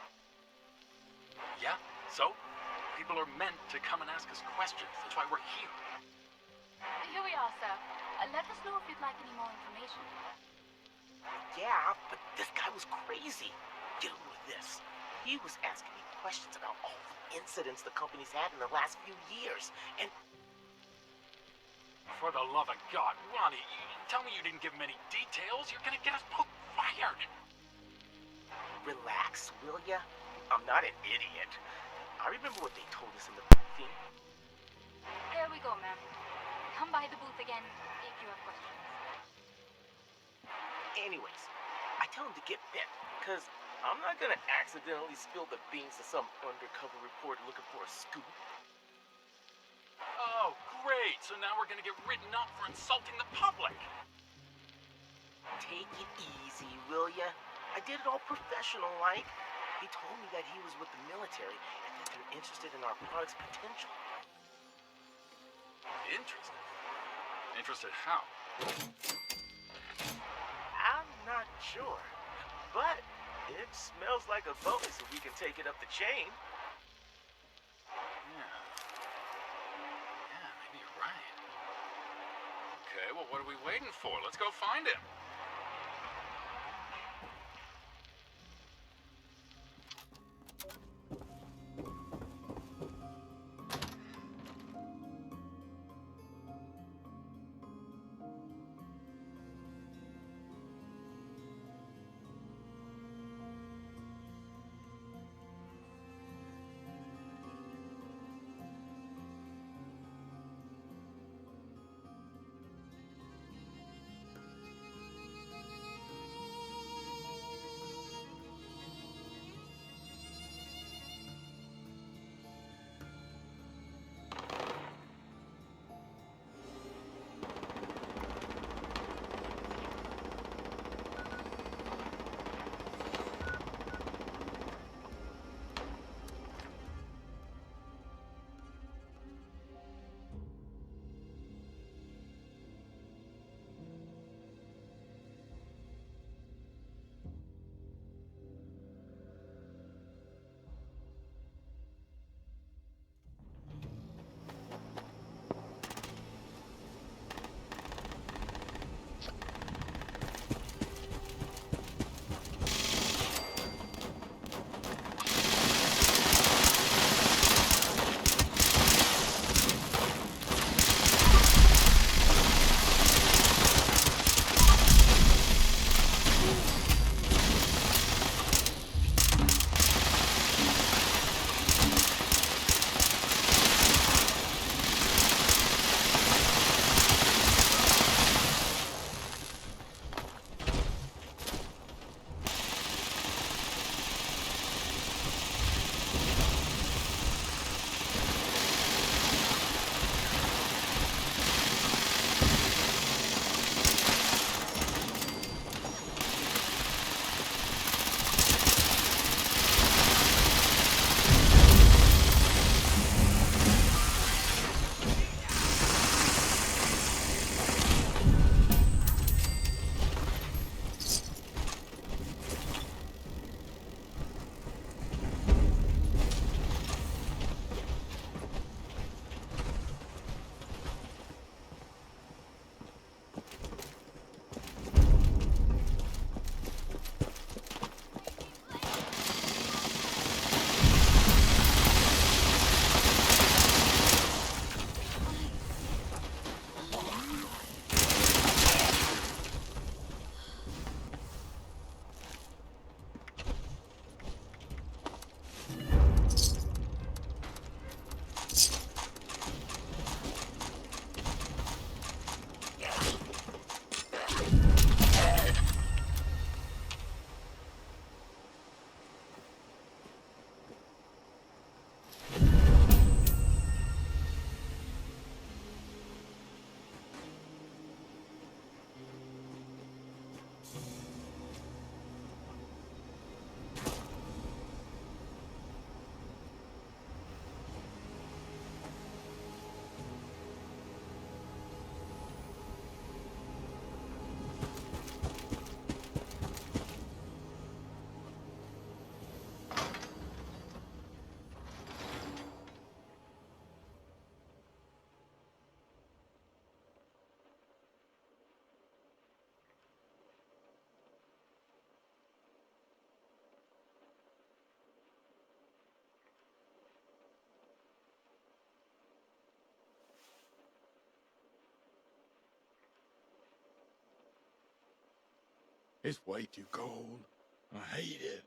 Yeah? So? People are meant to come and ask us questions. That's why we're here. Here we are, sir. Let us know if you'd like any more information. Yeah, but this guy was crazy. Get a load of this. He was asking me questions about all the incidents the company's had in the last few years, and... For the love of God, Ronnie, tell me you didn't give him any details. You're gonna get us both fired. Relax, will ya? I'm not an idiot. I remember what they told us in the briefing. There we go, ma'am. Come by the booth again if you have questions. Anyways, I tell him to get bent, because I'm not gonna accidentally spill the beans to some undercover reporter looking for a scoop. Oh, great. So now we're gonna get written up for insulting the public. Take it easy, will ya? I did it all professional-like. He told me that he was with the military and that they're interested in our product's potential. Interested? Interested how? I'm not sure, but it smells like a bonus if we can take it up the chain. Yeah, maybe you're right. Okay, well, what are we waiting for? Let's go find him. It's way too cold. I hate it.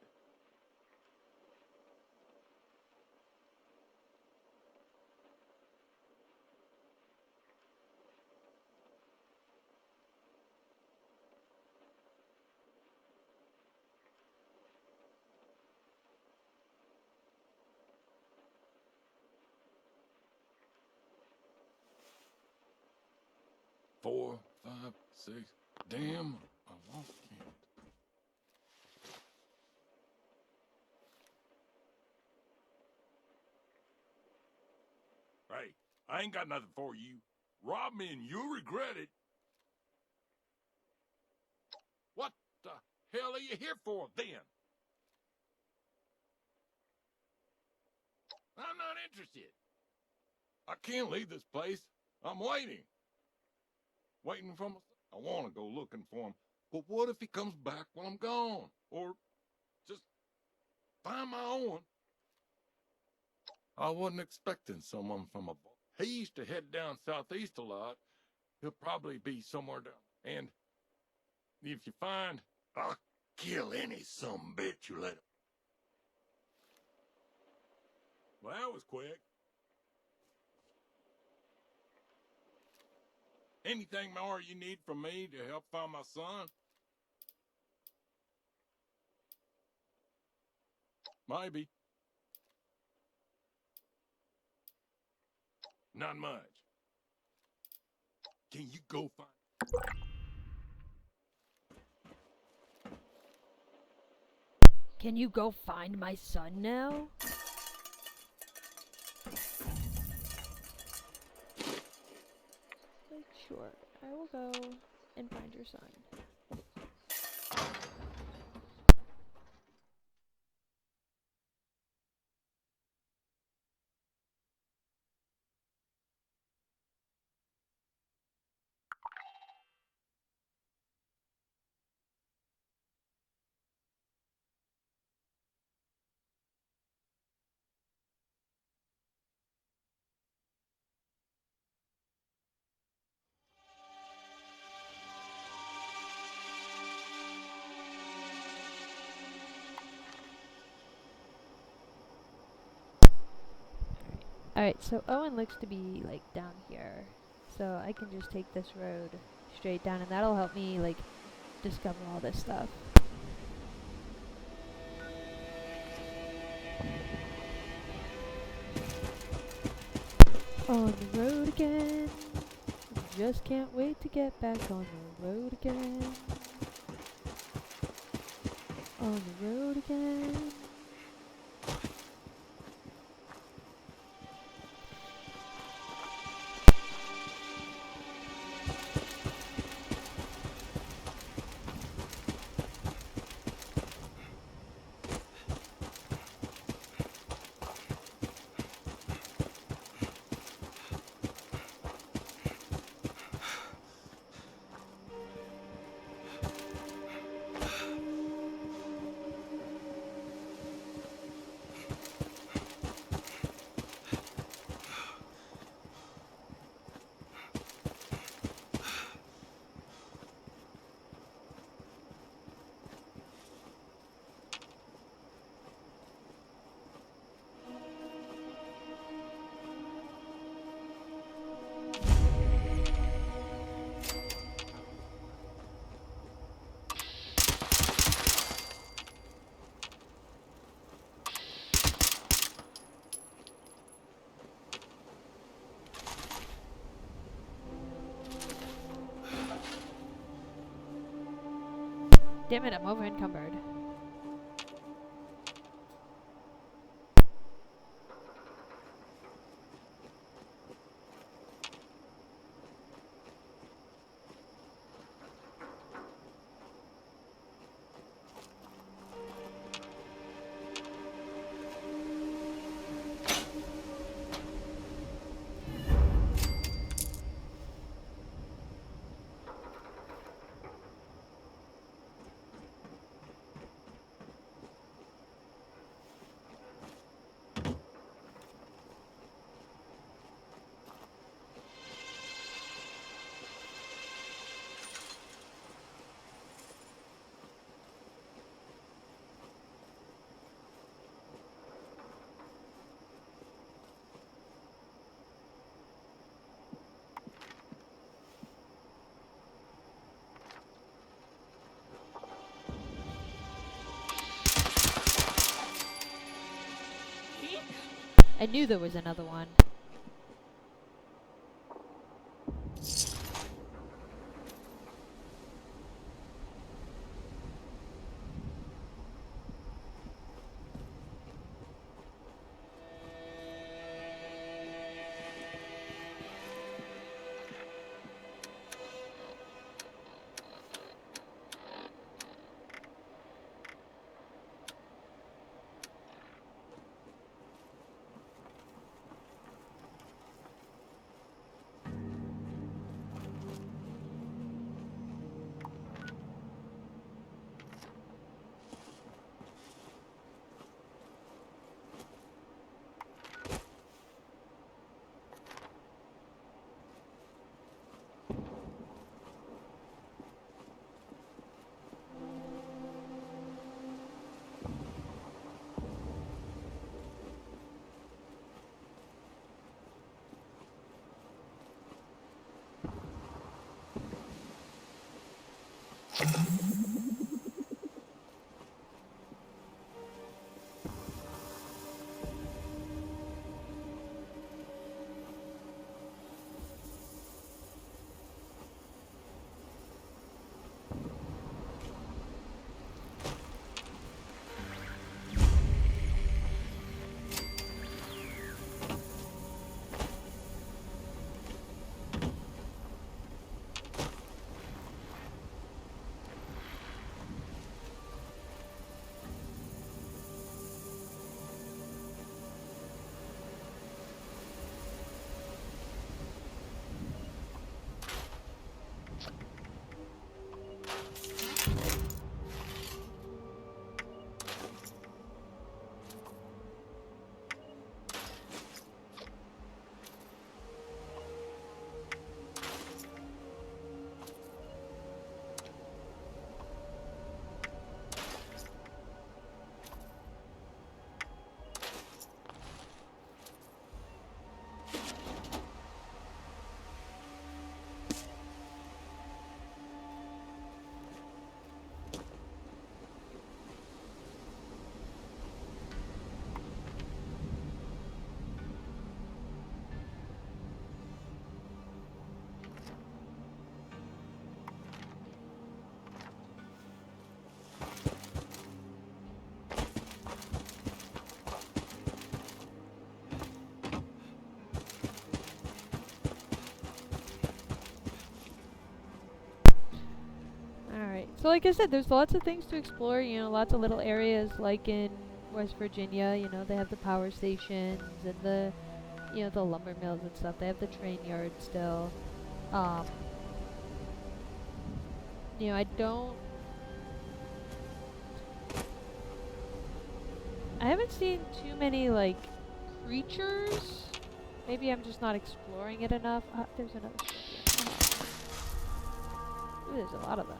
Four, 5, 6. Damn, I lost count. Hey, I ain't got nothing for you. Rob me and you'll regret it. What the hell are you here for, then? I'm not interested. I can't leave this place. I'm waiting. Waiting for my... I want to go looking for him. But what if he comes back while I'm gone? Or just find my own? I wasn't expecting someone from above. He used to head down southeast a lot. He'll probably be somewhere down. And if you find, I'll kill any sumbitch you let him. Well, that was quick. Anything more you need from me to help find my son? Maybe. Not much. Can you go find... Can you go find my son now? Like, sure, I will go and find your son. Alright, so Owen looks to be, like, down here. So I can just take this road straight down, and that'll help me, like, discover all this stuff. On the road again. Just can't wait to get back on the road again. On the road again. Damn it, I'm over encumbered. I knew there was another one. So like I said, there's lots of things to explore, you know, lots of little areas like in West Virginia, you know, they have the power stations and the, you know, the lumber mills and stuff. They have the train yard still. You know, I haven't seen too many, like, creatures. Maybe I'm just not exploring it enough. There's another ship. Ooh, there's a lot of them.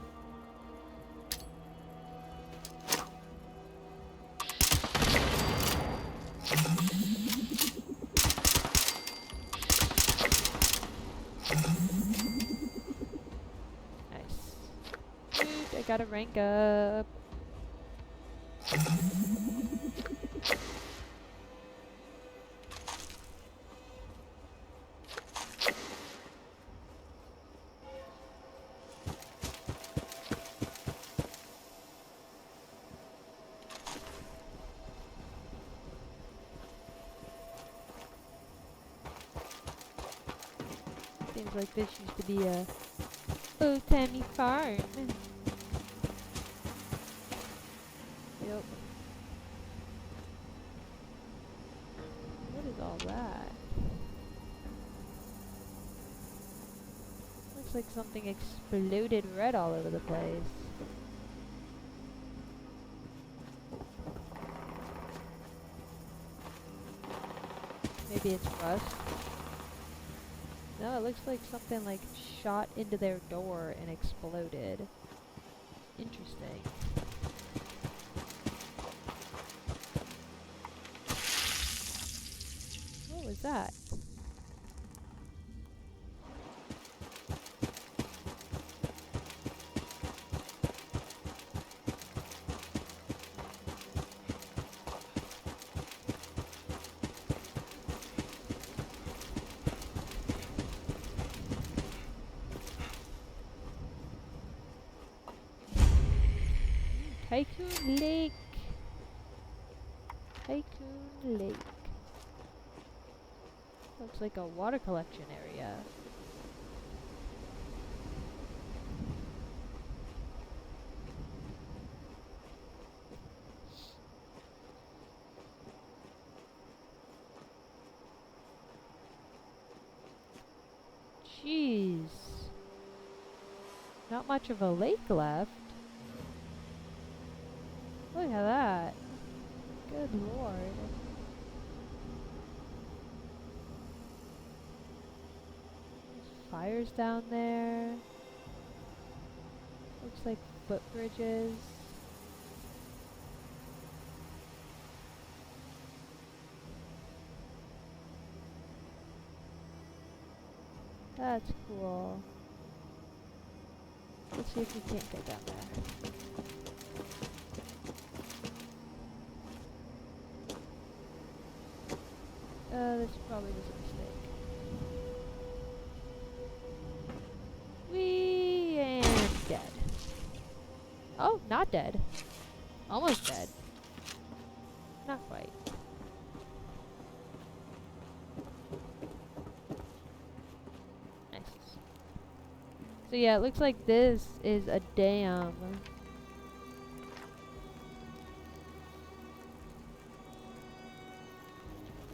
Nice. Dude, I gotta rank up. Seems like this used to be a old-timey farm. Yep. What is all that? Looks like something exploded red all over the place. Maybe it's rust. No, it looks like something like shot into their door and exploded. Interesting. What was that? Tycoon Lake. Tycoon Lake. Looks like a water collection area. Jeez. Not much of a lake left. Look at that. Good lord. There's fires down there. Looks like footbridges. That's cool. Let's see if we can't get down there. This probably was a mistake. We and dead. Oh, not dead. Almost dead. Not quite. Nice. So yeah, it looks like this is a dam.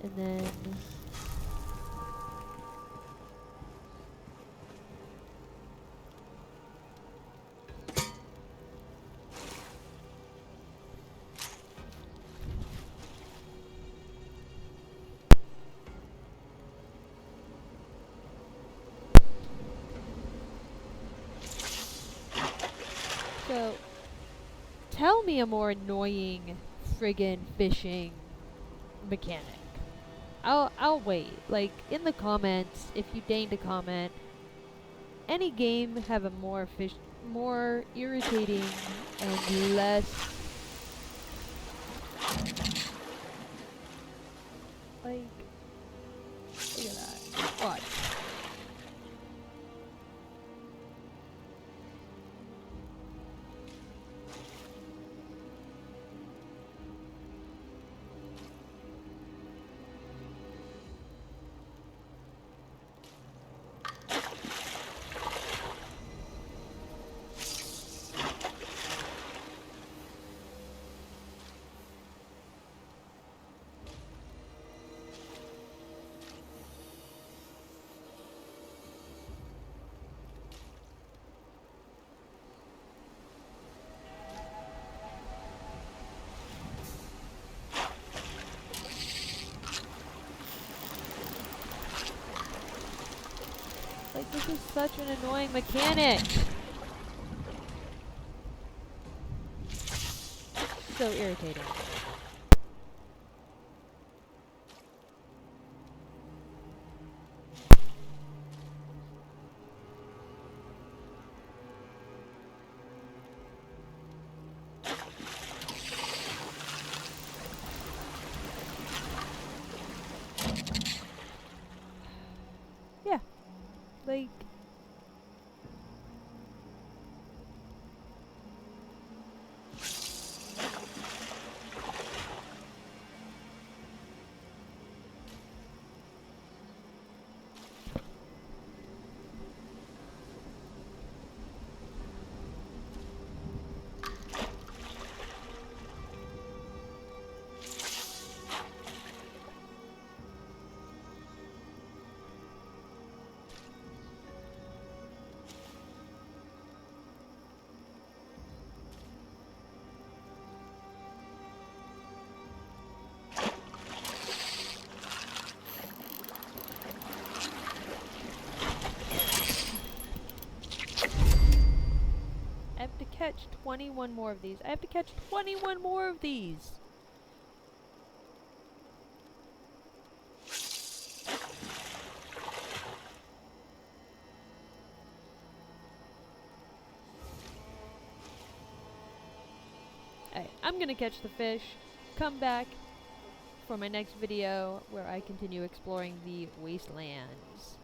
And then so tell me a more annoying friggin' fishing mechanic. I'll wait. Like, in the comments, if you deign to comment, any game have a more irritating and less like, look at that. Watch. Like, this is such an annoying mechanic. So irritating. Yeah. Like, I have to catch 21 more of these. I have to catch 21 more of these. Alright, I'm gonna catch the fish, come back for my next video where I continue exploring the Wastelands.